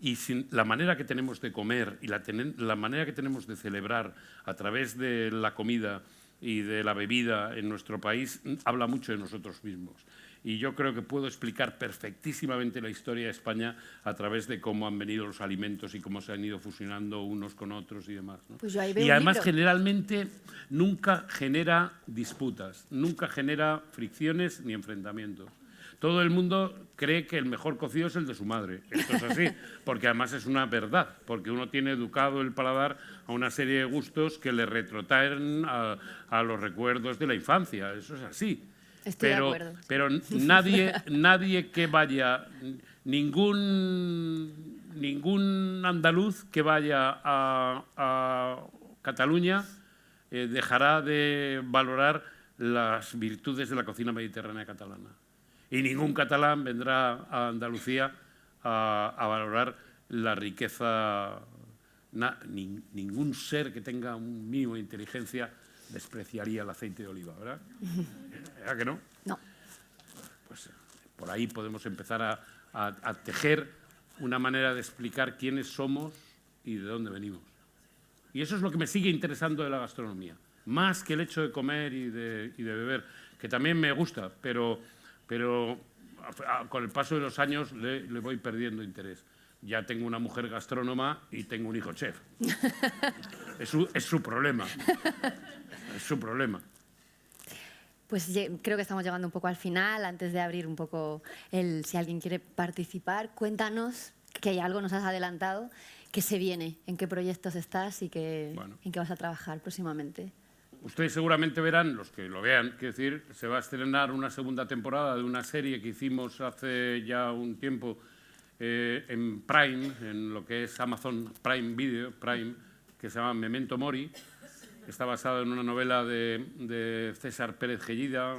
[SPEAKER 1] Y la manera que tenemos de comer y la manera que tenemos de celebrar a través de la comida y de la bebida en nuestro país habla mucho de nosotros mismos. Y yo creo que puedo explicar perfectísimamente la historia de España a través de cómo han venido los alimentos y cómo se han ido fusionando unos con otros y demás, ¿no?
[SPEAKER 2] Pues yo ahí veo
[SPEAKER 1] y además
[SPEAKER 2] un libro.
[SPEAKER 1] generalmente nunca genera disputas, nunca genera fricciones ni enfrentamientos. Todo el mundo cree que el mejor cocido es el de su madre. Esto es así, porque además es una verdad, porque uno tiene educado el paladar a una serie de gustos que le retrotraen a los recuerdos de la infancia. Eso es así.
[SPEAKER 2] Estoy de acuerdo.
[SPEAKER 1] Pero nadie que vaya, ningún ningún andaluz que vaya a Cataluña dejará de valorar las virtudes de la cocina mediterránea catalana. Y ningún catalán vendrá a Andalucía a valorar la riqueza. Ningún ser que tenga un mínimo de inteligencia despreciaría el aceite de oliva, ¿verdad? ¿Verdad que no?
[SPEAKER 2] No.
[SPEAKER 1] Pues por ahí podemos empezar a tejer una manera de explicar quiénes somos y de dónde venimos. Y eso es lo que me sigue interesando de la gastronomía, más que el hecho de comer y de beber, que también me gusta, pero con el paso de los años le voy perdiendo interés. Ya tengo una mujer gastrónoma y tengo un hijo chef. Es su problema. Es su problema.
[SPEAKER 2] Pues creo que estamos llegando un poco al final. Antes de abrir un poco si alguien quiere participar, cuéntanos, que algo nos has adelantado, qué se viene, en qué proyectos estás y en qué vas a trabajar próximamente.
[SPEAKER 1] Ustedes seguramente verán, los que lo vean, quiero decir, se va a estrenar una segunda temporada de una serie que hicimos hace ya un tiempo en Prime, en lo que es Amazon Prime Video, que se llama Memento Mori. Está basado en una novela de César Pérez Gellida,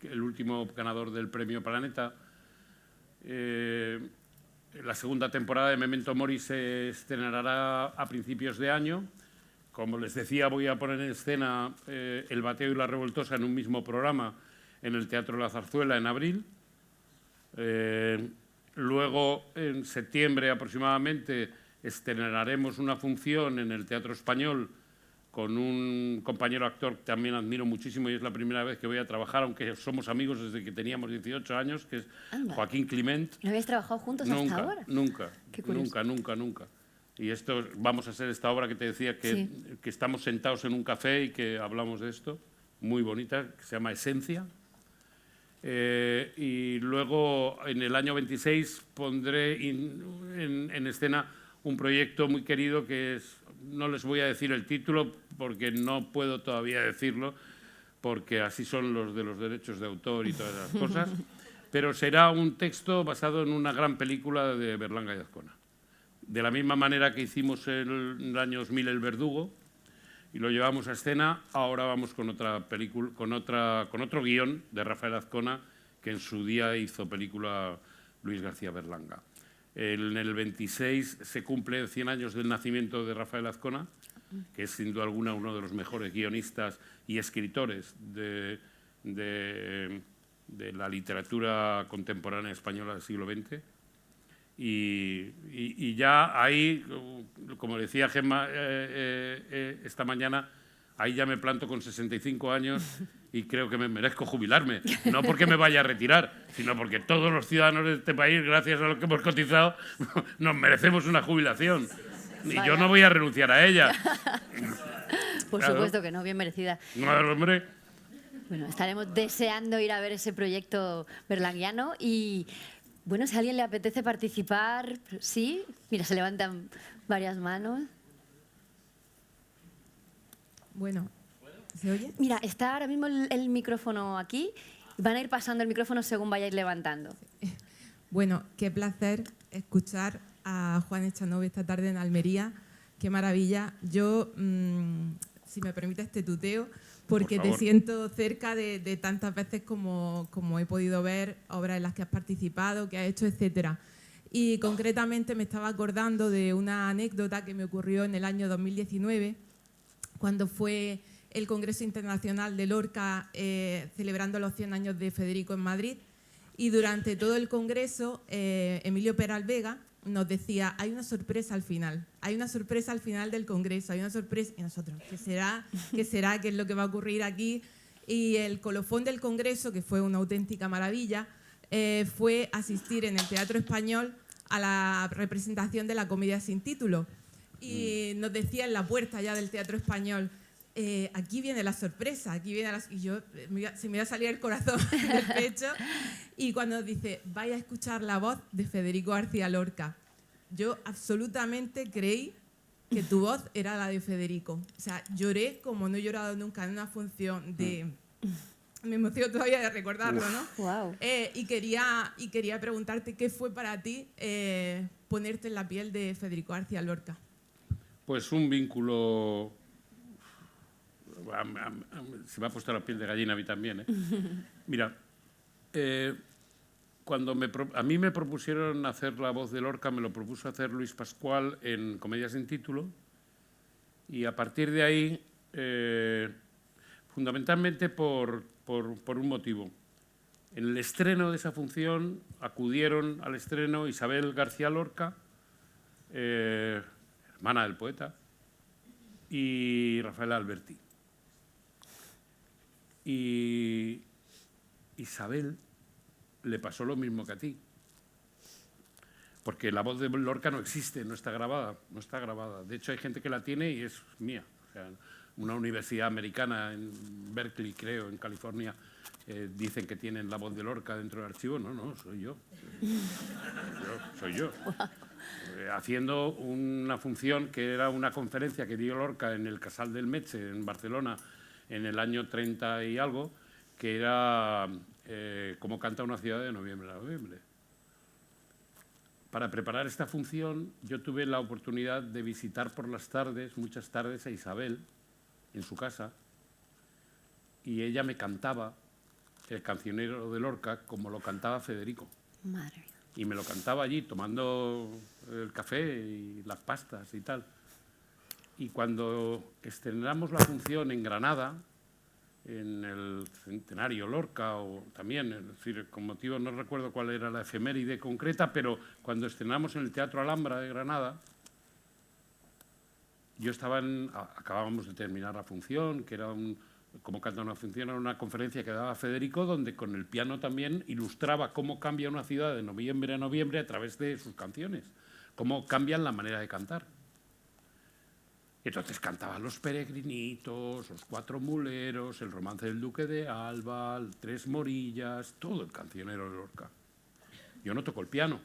[SPEAKER 1] el último ganador del Premio Planeta. La segunda temporada de Memento Mori se estrenará a principios de año. Como les decía, voy a poner en escena El bateo y la revoltosa en un mismo programa en el Teatro La Zarzuela en abril. Luego, en septiembre aproximadamente, estrenaremos una función en el Teatro Español con un compañero actor que también admiro muchísimo y es la primera vez que voy a trabajar, aunque somos amigos desde que teníamos 18 años, que es Joaquín Climent.
[SPEAKER 2] ¿No habéis trabajado juntos hasta ahora?
[SPEAKER 1] Nunca,
[SPEAKER 2] Qué curioso.
[SPEAKER 1] nunca. Y vamos a hacer esta obra que te decía, que estamos sentados en un café y que hablamos de esto, muy bonita, que se llama Esencia. Y luego, en el año 26, pondré en escena un proyecto muy querido que es, no les voy a decir el título porque no puedo todavía decirlo, porque así son los de los derechos de autor y todas esas cosas, pero será un texto basado en una gran película de Berlanga y Azcona. De la misma manera que hicimos en el año 2000 El Verdugo y lo llevamos a escena, ahora vamos con otra película, con otro guión de Rafael Azcona, que en su día hizo película Luis García Berlanga. En el 26 se cumplen 100 años del nacimiento de Rafael Azcona, que es sin duda alguna uno de los mejores guionistas y escritores de la literatura contemporánea española del siglo XX. Y ya ahí, como decía Gemma esta mañana, ahí ya me planto con 65 años y creo que me merezco jubilarme. No porque me vaya a retirar, sino porque todos los ciudadanos de este país, gracias a lo que hemos cotizado, nos merecemos una jubilación. Y yo no voy a renunciar a ella.
[SPEAKER 2] Por supuesto que no, bien merecida.
[SPEAKER 1] No, hombre.
[SPEAKER 2] Bueno, estaremos deseando ir a ver ese proyecto berlanguiano y... Bueno, si a alguien le apetece participar, sí. Mira, se levantan varias manos.
[SPEAKER 3] Bueno, ¿se oye?
[SPEAKER 2] Mira, está ahora mismo el micrófono aquí. Van a ir pasando el micrófono según vayáis levantando.
[SPEAKER 3] Bueno, qué placer escuchar a Juan Echanove esta tarde en Almería. Qué maravilla. Yo, si me permites, te tuteo, porque te siento cerca de tantas veces como he podido ver obras en las que has participado, que has hecho, etcétera. Y concretamente me estaba acordando de una anécdota que me ocurrió en el año 2019, cuando fue el Congreso Internacional de Lorca celebrando los 100 años de Federico en Madrid. Y durante todo el congreso, Emilio Peralvega nos decía, hay una sorpresa al final del congreso, hay una sorpresa. Y nosotros, ¿qué será? ¿Qué es lo que va a ocurrir aquí? Y el colofón del congreso, que fue una auténtica maravilla, fue asistir en el Teatro Español a la representación de La comedia sin título. Y nos decía en la puerta ya del Teatro Español, aquí viene la sorpresa, aquí viene la... Y yo, se me iba a salir el corazón del pecho. Y cuando nos dice, vaya a escuchar la voz de Federico García Lorca, yo absolutamente creí que tu voz era la de Federico. O sea, lloré como no he llorado nunca en una función de Me emociono todavía de recordarlo, ¿no?
[SPEAKER 2] Wow.
[SPEAKER 3] Y quería preguntarte qué fue para ti ponerte en la piel de Federico García Lorca.
[SPEAKER 1] Pues un vínculo... Se me ha puesto la piel de gallina a mí también, ¿eh? Mira, cuando a mí me propusieron hacer la voz de Lorca, me lo propuso hacer Luis Pascual en Comedias sin título, y a partir de ahí, fundamentalmente por un motivo. En el estreno de esa función acudieron al estreno Isabel García Lorca, hermana del poeta, y Rafael Alberti. Y Isabel le pasó lo mismo que a ti, porque la voz de Lorca no existe, no está grabada. De hecho, hay gente que la tiene y es mía. O sea, una universidad americana en Berkeley, creo, en California, dicen que tienen la voz de Lorca dentro del archivo. No, soy yo. Soy yo. Haciendo una función que era una conferencia que dio Lorca en el Casal del Metge, en Barcelona, en el año 30 y algo, que era cómo canta una ciudad de noviembre a noviembre. Para preparar esta función, yo tuve la oportunidad de visitar por las tardes, muchas tardes, a Isabel en su casa, y ella me cantaba el cancionero de Lorca como lo cantaba Federico.
[SPEAKER 2] Madre mía.
[SPEAKER 1] Y me lo cantaba allí, tomando el café y las pastas y tal. Y cuando estrenamos la función en Granada, en el centenario Lorca, o también, es decir, con motivo, no recuerdo cuál era la efeméride concreta, pero cuando estrenamos en el Teatro Alhambra de Granada, yo acabábamos de terminar la función, que era como canta una función, era una conferencia que daba Federico, donde con el piano también ilustraba cómo cambia una ciudad de noviembre a noviembre a través de sus canciones, cómo cambian la manera de cantar. Entonces cantaban Los Peregrinitos, Los Cuatro Muleros, El Romance del Duque de Alba, Tres Morillas, todo el cancionero de Lorca. Yo no toco el piano,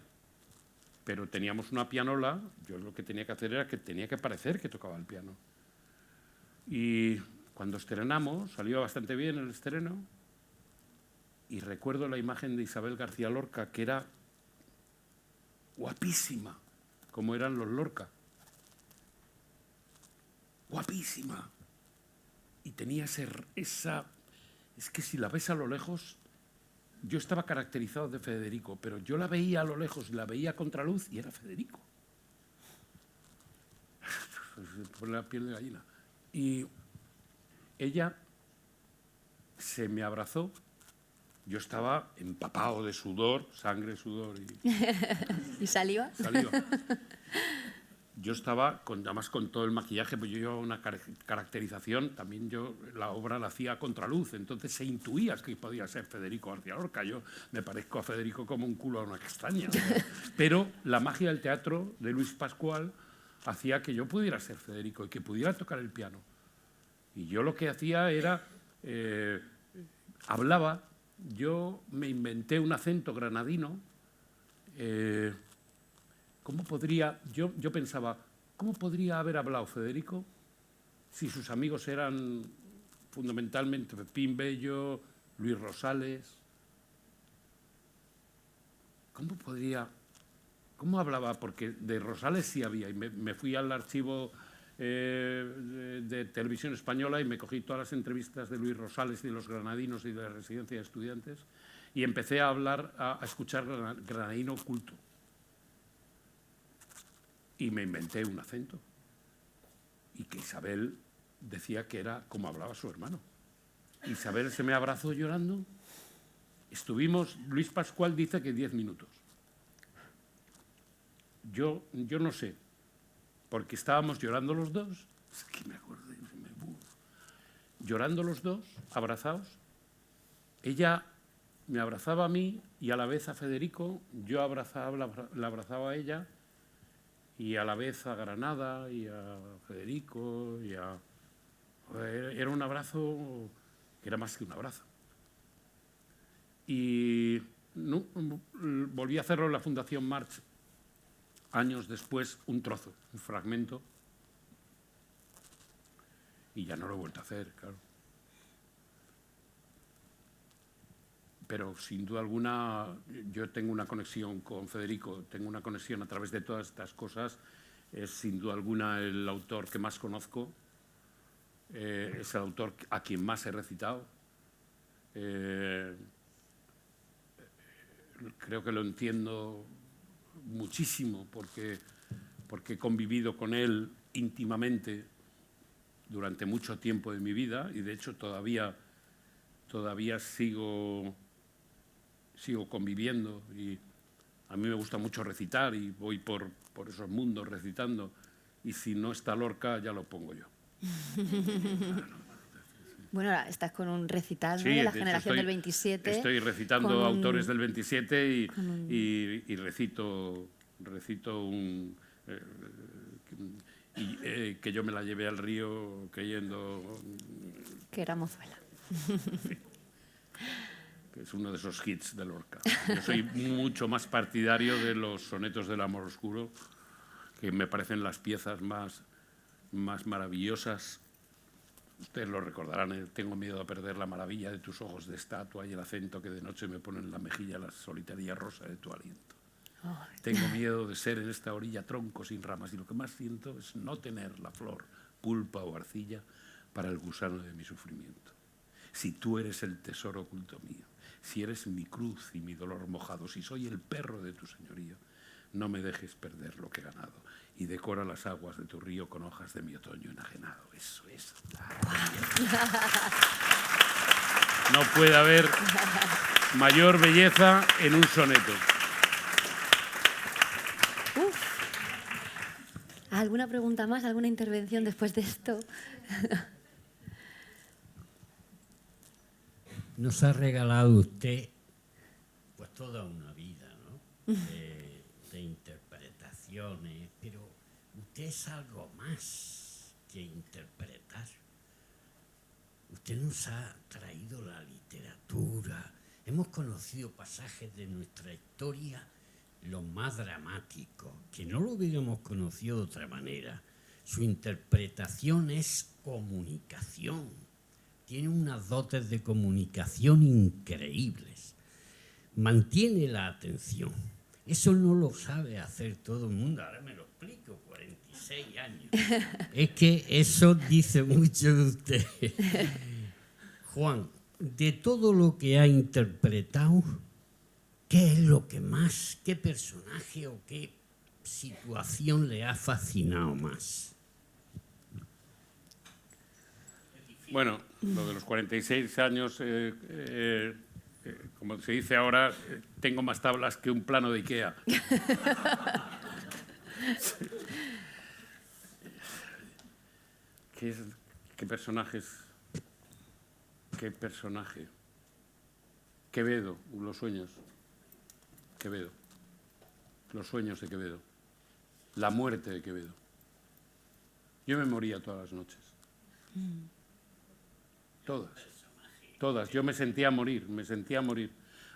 [SPEAKER 1] pero teníamos una pianola, yo lo que tenía que hacer era que tenía que parecer que tocaba el piano. Y cuando estrenamos, salió bastante bien el estreno, y recuerdo la imagen de Isabel García Lorca, que era guapísima, como eran los Lorca. Guapísima. Y tenía esa... Es que si la ves a lo lejos, yo estaba caracterizado de Federico, pero yo la veía a lo lejos, la veía a contraluz y era Federico. Se pone la piel de gallina. Y ella se me abrazó. Yo estaba empapado de sudor, sangre, sudor y...
[SPEAKER 2] ¿Y saliva?
[SPEAKER 1] Saliva. Yo estaba, además con todo el maquillaje, pues yo llevaba una caracterización, también yo la obra la hacía a contraluz, entonces se intuía que podía ser Federico García Lorca. Yo me parezco a Federico como un culo a una castaña, ¿no? Pero la magia del teatro de Luis Pascual hacía que yo pudiera ser Federico y que pudiera tocar el piano. Y yo lo que hacía era, hablaba, yo me inventé un acento granadino. ¿Cómo podría, yo pensaba, ¿cómo podría haber hablado Federico si sus amigos eran fundamentalmente Pepín Bello, Luis Rosales? ¿Cómo hablaba? Porque de Rosales sí había, y me fui al archivo de Televisión Española y me cogí todas las entrevistas de Luis Rosales y de los granadinos y de la residencia de estudiantes, y empecé a hablar, a escuchar granadino culto. Y me inventé un acento. Y que Isabel decía que era como hablaba su hermano. Isabel se me abrazó llorando. Estuvimos, Luis Pascual dice que 10 minutos. Yo no sé, porque estábamos llorando los dos. Es que me acuerdo, llorando los dos, abrazados. Ella me abrazaba a mí y a la vez a Federico. Yo la abrazaba a ella, y a la vez a Granada y a Federico y a... Era un abrazo que era más que un abrazo. Y volví a hacerlo en la Fundación March años después, un trozo, un fragmento, y ya no lo he vuelto a hacer, claro. pero sin duda alguna yo tengo una conexión con Federico, tengo una conexión a través de todas estas cosas. Es sin duda alguna el autor que más conozco, es el autor a quien más he recitado. Creo que lo entiendo muchísimo porque he convivido con él íntimamente durante mucho tiempo de mi vida y de hecho todavía sigo conviviendo, y a mí me gusta mucho recitar y voy por esos mundos recitando, y si no está Lorca ya lo pongo yo.
[SPEAKER 2] Bueno, ahora estás con un recital, ¿no?
[SPEAKER 1] Sí,
[SPEAKER 2] De la generación del 27.
[SPEAKER 1] Estoy recitando autores del 27 y recito un... que yo me la llevé al río creyendo...
[SPEAKER 2] Que era mozuela.
[SPEAKER 1] Sí. Es uno de esos hits de Lorca. Yo soy mucho más partidario de los sonetos del amor oscuro, que me parecen las piezas más maravillosas. Ustedes lo recordarán, tengo miedo a perder la maravilla de tus ojos de estatua y el acento que de noche me pone en la mejilla la solitaria rosa de tu aliento. Oh. Tengo miedo de ser en esta orilla tronco sin ramas, y lo que más siento es no tener la flor, pulpa o arcilla para el gusano de mi sufrimiento. Si tú eres el tesoro oculto mío, si eres mi cruz y mi dolor mojado, si soy el perro de tu señorío, no me dejes perder lo que he ganado y decora las aguas de tu río con hojas de mi otoño enajenado. Eso es. No puede haber mayor belleza en un soneto.
[SPEAKER 2] ¿Alguna pregunta más? ¿Alguna intervención después de esto?
[SPEAKER 4] Nos ha regalado usted pues toda una vida, ¿no? De interpretaciones, pero usted es algo más que interpretar. Usted nos ha traído la literatura. Hemos conocido pasajes de nuestra historia, los más dramáticos, que no lo hubiéramos conocido de otra manera. Su interpretación es comunicación. Tiene unas dotes de comunicación increíbles. Mantiene la atención. Eso no lo sabe hacer todo el mundo. Ahora me lo explico, 46 años. Es que eso dice mucho de usted. Juan, de todo lo que ha interpretado, ¿qué es lo que más, qué personaje o qué situación le ha fascinado más?
[SPEAKER 1] Bueno, lo de los 46 años, como se dice ahora, tengo más tablas que un plano de Ikea. ¿Qué personajes? ¿Qué personaje? Quevedo, los sueños. Quevedo. Los sueños de Quevedo. La muerte de Quevedo. Yo me moría todas las noches. Todas. Yo me sentía morir.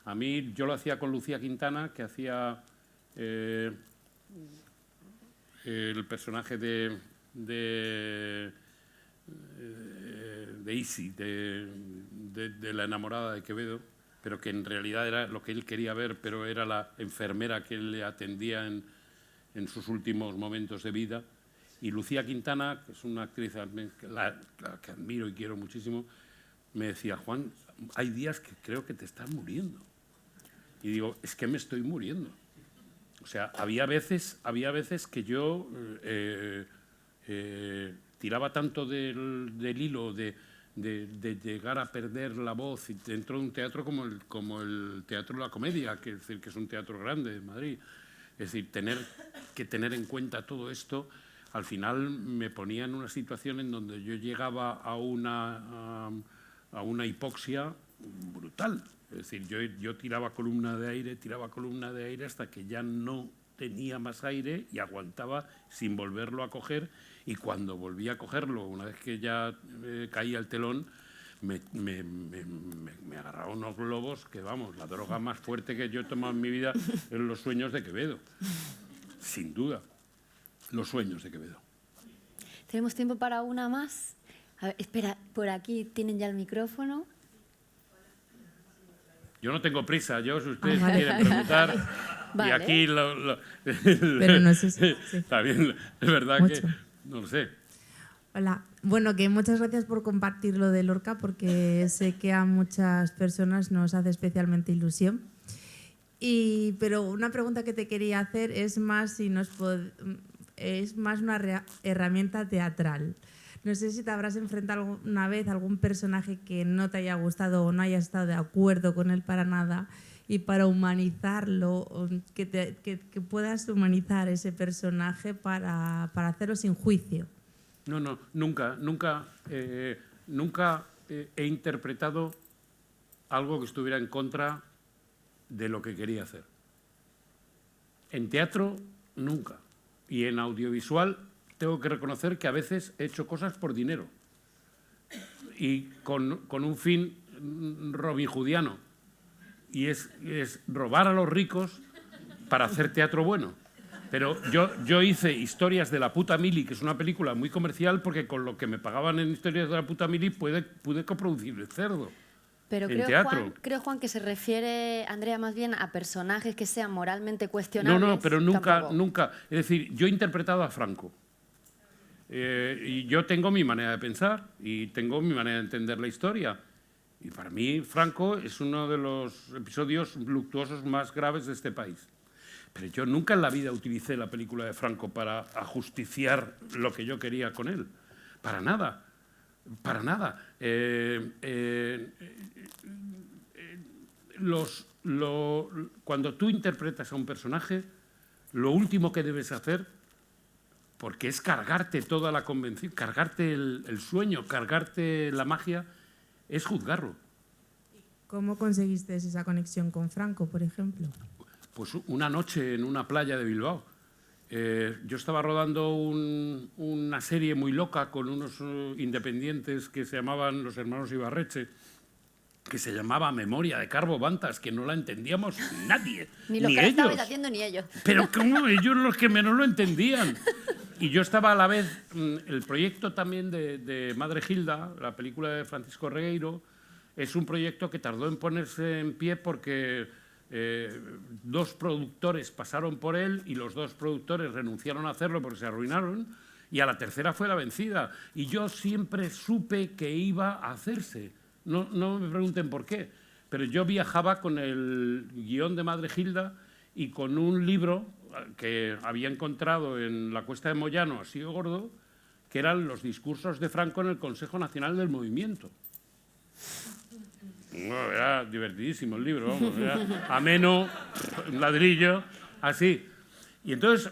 [SPEAKER 1] A mí, yo lo hacía con Lucía Quintana, que hacía el personaje de Isi, de la enamorada de Quevedo, pero que en realidad era lo que él quería ver, pero era la enfermera que le atendía en sus últimos momentos de vida. Y Lucía Quintana, que es una actriz que admiro y quiero muchísimo, me decía: Juan, hay días que creo que te estás muriendo. Y digo, es que me estoy muriendo. O sea, había veces que yo tiraba tanto del hilo de llegar a perder la voz, y dentro de un teatro como el Teatro de la Comedia, que es un teatro grande de Madrid. Es decir, tener en cuenta todo esto, al final me ponía en una situación en donde yo llegaba a una hipoxia brutal. Es decir, yo tiraba columna de aire hasta que ya no tenía más aire y aguantaba sin volverlo a coger, y cuando volví a cogerlo, una vez que ya caía el telón, me agarraba unos globos que, vamos, la droga más fuerte que yo he tomado en mi vida es Los sueños de Quevedo. Sin duda, Los sueños de Quevedo.
[SPEAKER 2] ¿Tenemos tiempo para una más? A ver, espera, por aquí tienen ya el micrófono.
[SPEAKER 1] Yo no tengo prisa, yo si ustedes quieren preguntar,
[SPEAKER 2] Vale.
[SPEAKER 1] y aquí
[SPEAKER 3] Pero no es eso, sí.
[SPEAKER 1] Está bien, es verdad
[SPEAKER 3] Mucho.
[SPEAKER 1] que no lo sé.
[SPEAKER 3] Hola, bueno, que muchas gracias por compartir lo de Lorca, porque sé que a muchas personas nos hace especialmente ilusión. Pero una pregunta que te quería hacer es más si es más una herramienta teatral. No sé si te habrás enfrentado alguna vez a algún personaje que no te haya gustado o no hayas estado de acuerdo con él para nada, y para humanizarlo, que puedas humanizar ese personaje para hacerlo sin juicio.
[SPEAKER 1] No, nunca he interpretado algo que estuviera en contra de lo que quería hacer. En teatro, nunca. Y en audiovisual, tengo que reconocer que a veces he hecho cosas por dinero y con un fin robinhoodiano, y es robar a los ricos para hacer teatro bueno. Pero yo hice Historias de la puta mili, que es una película muy comercial, porque con lo que me pagaban en Historias de la puta mili pude coproducir El Cerdo.
[SPEAKER 2] Pero
[SPEAKER 1] en teatro.
[SPEAKER 2] creo, Juan, que se refiere, Andrea, más bien a personajes que sean moralmente cuestionables.
[SPEAKER 1] No, pero
[SPEAKER 2] Tampoco.
[SPEAKER 1] nunca. Es decir, yo he interpretado a Franco. Y yo tengo mi manera de pensar y tengo mi manera de entender la historia. Y para mí, Franco es uno de los episodios luctuosos más graves de este país. Pero yo nunca en la vida utilicé la película de Franco para ajusticiar lo que yo quería con él. Para nada. Para nada. Cuando tú interpretas a un personaje, lo último que debes hacer, porque es cargarte toda la convención, cargarte el sueño, cargarte la magia, es juzgarlo.
[SPEAKER 3] ¿Cómo conseguiste esa conexión con Franco, por ejemplo?
[SPEAKER 1] Pues una noche en una playa de Bilbao. Yo estaba rodando una serie muy loca con unos independientes que se llamaban los hermanos Ibarreche, que se llamaba Memoria de Carbo Bantas, que no la entendíamos nadie,
[SPEAKER 2] Ni los
[SPEAKER 1] ni
[SPEAKER 2] que la
[SPEAKER 1] ellos.
[SPEAKER 2] estabais haciendo ni ellos.
[SPEAKER 1] Pero ¿cómo? Ellos los que menos lo entendían. Y yo estaba a la vez, el proyecto también de Madre Gilda, la película de Francisco Regueiro, es un proyecto que tardó en ponerse en pie porque dos productores pasaron por él y los dos productores renunciaron a hacerlo porque se arruinaron, y a la tercera fue la vencida. Y yo siempre supe que iba a hacerse. No me pregunten por qué, pero yo viajaba con el guión de Madre Gilda y con un libro que había encontrado en la Cuesta de Moyano, así de gordo, que eran los discursos de Franco en el Consejo Nacional del Movimiento. No, era divertidísimo el libro, vamos, era ameno, ladrillo, así. Y entonces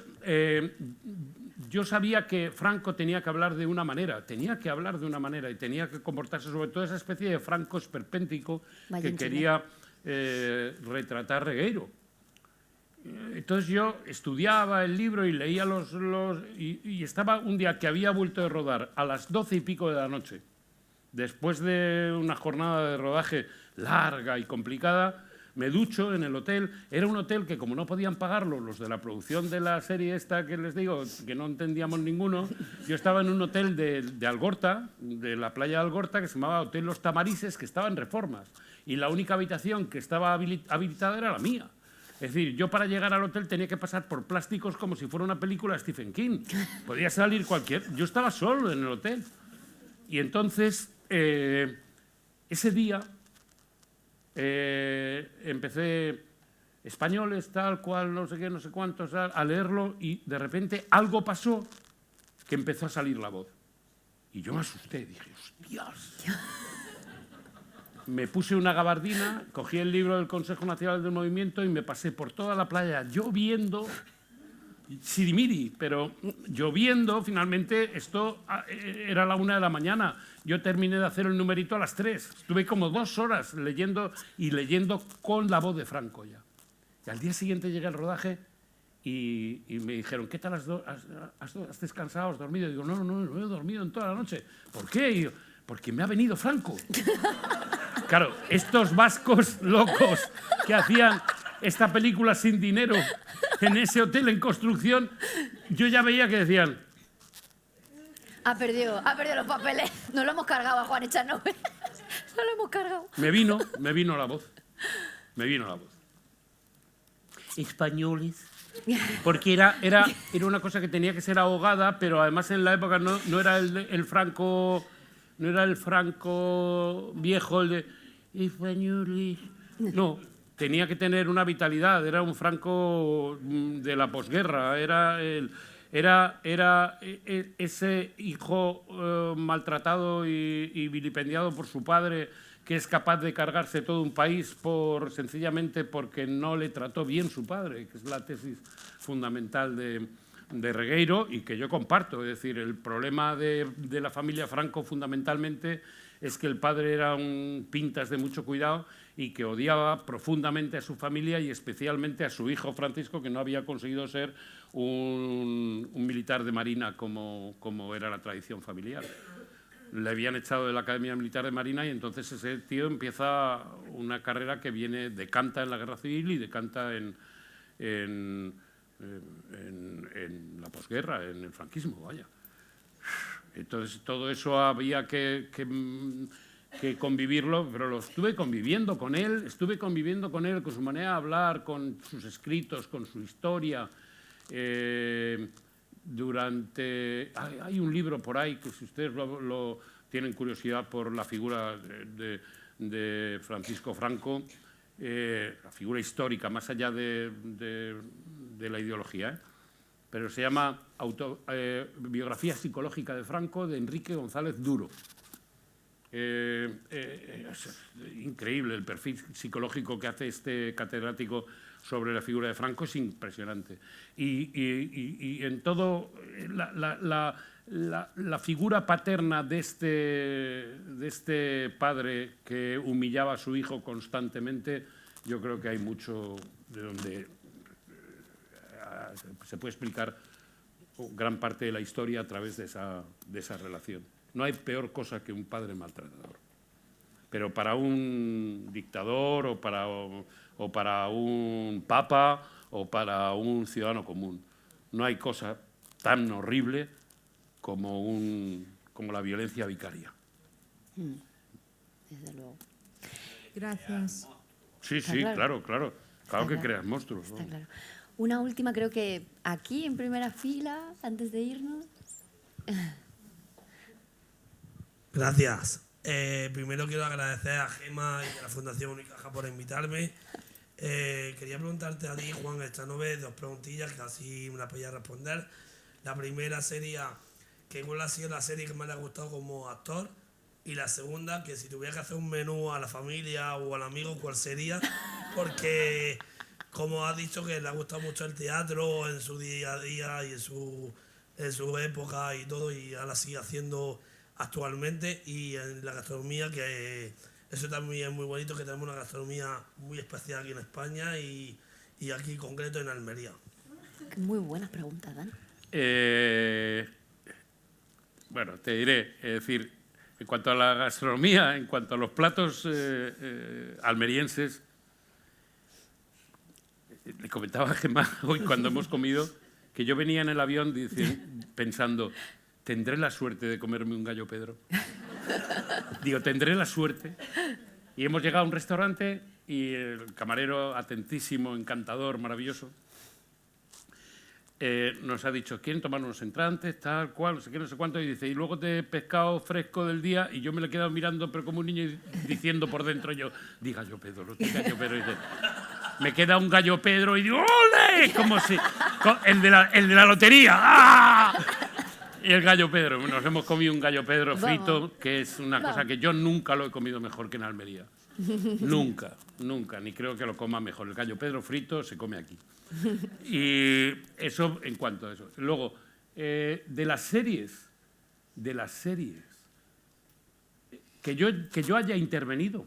[SPEAKER 1] yo sabía que Franco tenía que hablar de una manera, y tenía que comportarse sobre todo esa especie de Franco esperpéntico que quería retratar Regueiro. Entonces yo estudiaba el libro y leía y estaba un día que había vuelto de rodar a las 12 y pico de la noche, después de una jornada de rodaje larga y complicada. Me ducho en el hotel. Era un hotel que, como no podían pagarlo los de la producción de la serie esta que les digo, que no entendíamos ninguno, yo estaba en un hotel de Algorta, de la playa de Algorta, que se llamaba Hotel Los Tamarises, que estaba en Reformas. Y la única habitación que estaba habilitada era la mía. Es decir, yo para llegar al hotel tenía que pasar por plásticos como si fuera una película de Stephen King. Podía salir cualquier... Yo estaba solo en el hotel. Y entonces, ese día... empecé españoles, tal cual, no sé qué, no sé cuántos, a leerlo, y de repente algo pasó que empezó a salir la voz. Y yo me asusté, dije, ¡hostias! Me puse una gabardina, cogí el libro del Consejo Nacional del Movimiento y me pasé por toda la playa lloviendo, sirimiri, pero lloviendo. Finalmente esto era la 1 de la mañana. Yo terminé de hacer el numerito a las 3. Estuve como 2 horas leyendo con la voz de Franco ya. Y al día siguiente llegué al rodaje y me dijeron, ¿qué tal has descansado? ¿Has dormido? Y digo, no he dormido en toda la noche. ¿Por qué? Y yo, porque me ha venido Franco. Claro, estos vascos locos que hacían esta película sin dinero en ese hotel en construcción, yo ya veía que decían...
[SPEAKER 2] Ha perdido los papeles. Nos lo hemos cargado a Juan Echanove. No lo hemos cargado.
[SPEAKER 1] Me vino la voz. me vino la voz. Españoles. Porque era una cosa que tenía que ser ahogada, pero además en la época no era el Franco, no era el Franco viejo, el de españoles. No, tenía que tener una vitalidad, era un Franco de la posguerra, era ese hijo maltratado y vilipendiado por su padre, que es capaz de cargarse todo un país sencillamente porque no le trató bien su padre, que es la tesis fundamental de Regueiro y que yo comparto. Es decir, el problema de la familia Franco fundamentalmente es que el padre era un pintas de mucho cuidado y que odiaba profundamente a su familia y especialmente a su hijo Francisco, que no había conseguido ser un militar de marina como era la tradición familiar. Le habían echado de la Academia Militar de Marina y entonces ese tío empieza una carrera que decanta en la Guerra Civil y decanta en la posguerra, en el franquismo, vaya. Entonces todo eso había que convivirlo, pero lo estuve conviviendo con él, con su manera de hablar, con sus escritos, con su historia. Hay un libro por ahí que si ustedes lo tienen curiosidad por la figura de Francisco Franco, la figura histórica, más allá de la ideología, pero se llama Biografía psicológica de Franco, de Enrique González Duro. Es increíble el perfil psicológico que hace este catedrático sobre la figura de Franco, es impresionante. Y en todo, la figura paterna de este padre que humillaba a su hijo constantemente, yo creo que hay mucho de donde se puede explicar gran parte de la historia a través de esa relación. No hay peor cosa que un padre maltratador. Pero para un dictador o para un papa o para un ciudadano común, no hay cosa tan horrible como la violencia vicaria.
[SPEAKER 2] Desde luego.
[SPEAKER 3] Gracias.
[SPEAKER 1] Sí, claro que creas monstruos, ¿no?
[SPEAKER 2] Está claro. Una última, creo que aquí en primera fila, antes de irnos.
[SPEAKER 5] Gracias. Primero quiero agradecer a Gemma y a la Fundación Unicaja por invitarme. Quería preguntarte a ti, Juan Echanove, 2 preguntillas que así me las podías responder. La primera sería, ¿cuál ha sido la serie que más le ha gustado como actor? Y la segunda, que si tuviera que hacer un menú a la familia o al amigo, ¿cuál sería? Porque, como has dicho, que le ha gustado mucho el teatro en su día a día y en su época y todo, y ahora sigue haciendo actualmente, y en la gastronomía, que eso también es muy bonito, que tenemos una gastronomía muy especial aquí en España y aquí en concreto en Almería.
[SPEAKER 2] Muy buenas preguntas, Dan.
[SPEAKER 1] Bueno, te diré, es decir, en cuanto a la gastronomía, en cuanto a los platos almerienses, le comentaba a Gemma hoy cuando hemos comido que yo venía en el avión pensando, ¿tendré la suerte de comerme un gallo Pedro? Digo, tendré la suerte. Y hemos llegado a un restaurante y el camarero, atentísimo, encantador, maravilloso, nos ha dicho, ¿quieren tomar unos entrantes, tal cual, no sé qué, no sé cuánto? Y dice, y luego de pescado fresco del día, y yo me lo he quedado mirando, pero como un niño diciendo por dentro yo, di gallo Pedro, no di gallo Pedro. Y dice, me queda un gallo Pedro y digo, ¡ole! Como si, el de la lotería. ¡Ah! Y el gallo Pedro, nos hemos comido un gallo Pedro frito, que es una cosa que yo nunca lo he comido mejor que en Almería. Nunca, ni creo que lo coma mejor. El gallo Pedro frito se come aquí. Y eso en cuanto a eso. Luego, de las series, que yo haya intervenido,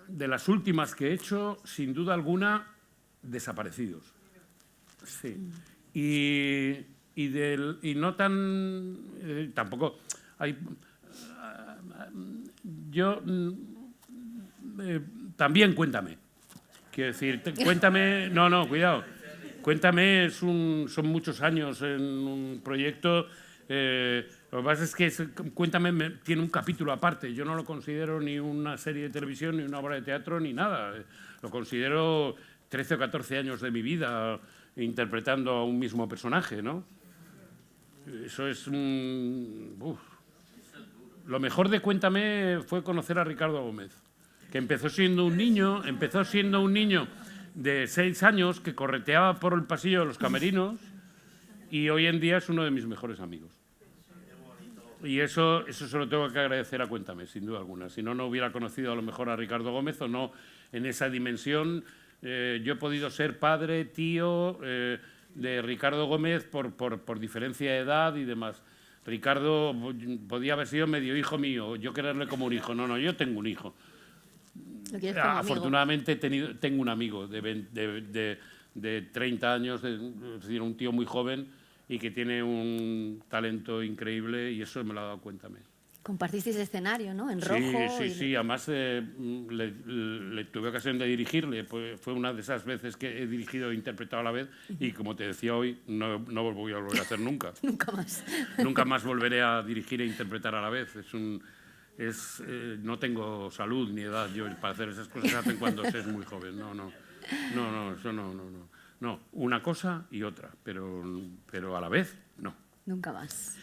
[SPEAKER 1] de las últimas que he hecho, sin duda alguna, Desaparecidos. Sí. Y no tan... tampoco... Hay, yo... también Cuéntame. Quiero decir, Cuéntame... No, cuidado. Cuéntame son muchos años en un proyecto Lo que pasa es que Cuéntame tiene un capítulo aparte. Yo no lo considero ni una serie de televisión, ni una obra de teatro, ni nada. Lo considero 13 o 14 años de mi vida interpretando a un mismo personaje, ¿no? Eso es Lo mejor de Cuéntame fue conocer a Ricardo Gómez, que empezó siendo un niño de 6 años que correteaba por el pasillo de los camerinos y hoy en día es uno de mis mejores amigos. Y eso se lo tengo que agradecer a Cuéntame, sin duda alguna. Si no, no hubiera conocido a lo mejor a Ricardo Gómez o no en esa dimensión. Yo he podido ser padre, tío de Ricardo Gómez por diferencia de edad y demás. Ricardo podía haber sido medio hijo mío, yo quererle como un hijo. No, yo tengo un hijo.
[SPEAKER 2] ¿Lo quieres como amigo?
[SPEAKER 1] Afortunadamente tengo un amigo de 30 años, es decir, un tío muy joven y que tiene un talento increíble y eso me lo ha dado Cuéntame.
[SPEAKER 2] Compartisteis escenario, ¿no? En rojo.
[SPEAKER 1] Sí. Además, le tuve ocasión de dirigirle. Fue una de esas veces que he dirigido e interpretado a la vez y, como te decía hoy, no lo voy a volver a hacer nunca.
[SPEAKER 2] Nunca más.
[SPEAKER 1] Nunca más volveré a dirigir e interpretar a la vez. No tengo salud ni edad yo para hacer esas cosas. Se hacen cuando se es muy joven. Eso no. No, una cosa y otra, pero a la vez no.
[SPEAKER 2] Nunca más.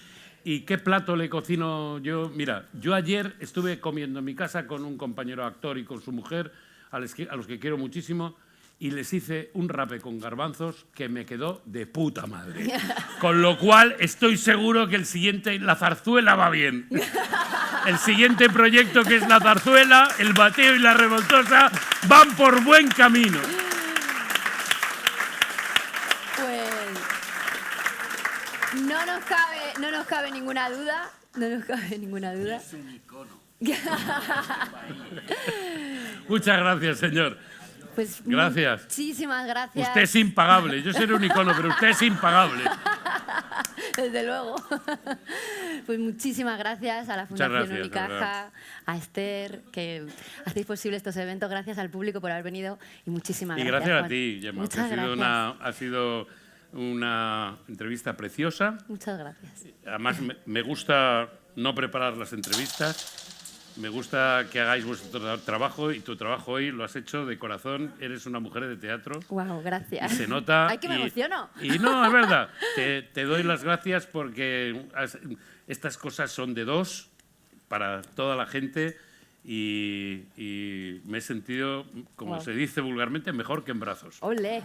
[SPEAKER 1] ¿Y qué plato le cocino yo? Mira, yo ayer estuve comiendo en mi casa con un compañero actor y con su mujer, a los que quiero muchísimo, y les hice un rape con garbanzos que me quedó de puta madre. Con lo cual estoy seguro que la zarzuela va bien. El siguiente proyecto, que es la zarzuela, el bateo y la revoltosa, van por buen camino.
[SPEAKER 2] No nos cabe ninguna duda.
[SPEAKER 4] Es un icono.
[SPEAKER 1] Muchas gracias, señor.
[SPEAKER 2] Pues
[SPEAKER 1] gracias.
[SPEAKER 2] Muchísimas gracias.
[SPEAKER 1] Usted es impagable. Yo seré un icono, pero usted es impagable.
[SPEAKER 2] Desde luego. Pues muchísimas gracias a la Fundación Unicaja, a Esther, que hacéis posible estos eventos. Gracias al público por haber venido y muchísimas gracias.
[SPEAKER 1] Y gracias
[SPEAKER 2] Juan.
[SPEAKER 1] a ti, Gemma.
[SPEAKER 2] Muchas gracias.
[SPEAKER 1] Ha sido una entrevista preciosa.
[SPEAKER 2] Muchas gracias.
[SPEAKER 1] Además, me gusta no preparar las entrevistas. Me gusta que hagáis vuestro trabajo y tu trabajo hoy lo has hecho de corazón. Eres una mujer de teatro.
[SPEAKER 2] Wow, gracias.
[SPEAKER 1] Y se nota.
[SPEAKER 2] ¡Ay, que me emociono!
[SPEAKER 1] Y no, es verdad. Te doy las gracias porque estas cosas son de dos para toda la gente y me he sentido, como se dice vulgarmente, mejor que en brazos.
[SPEAKER 2] ¡Olé!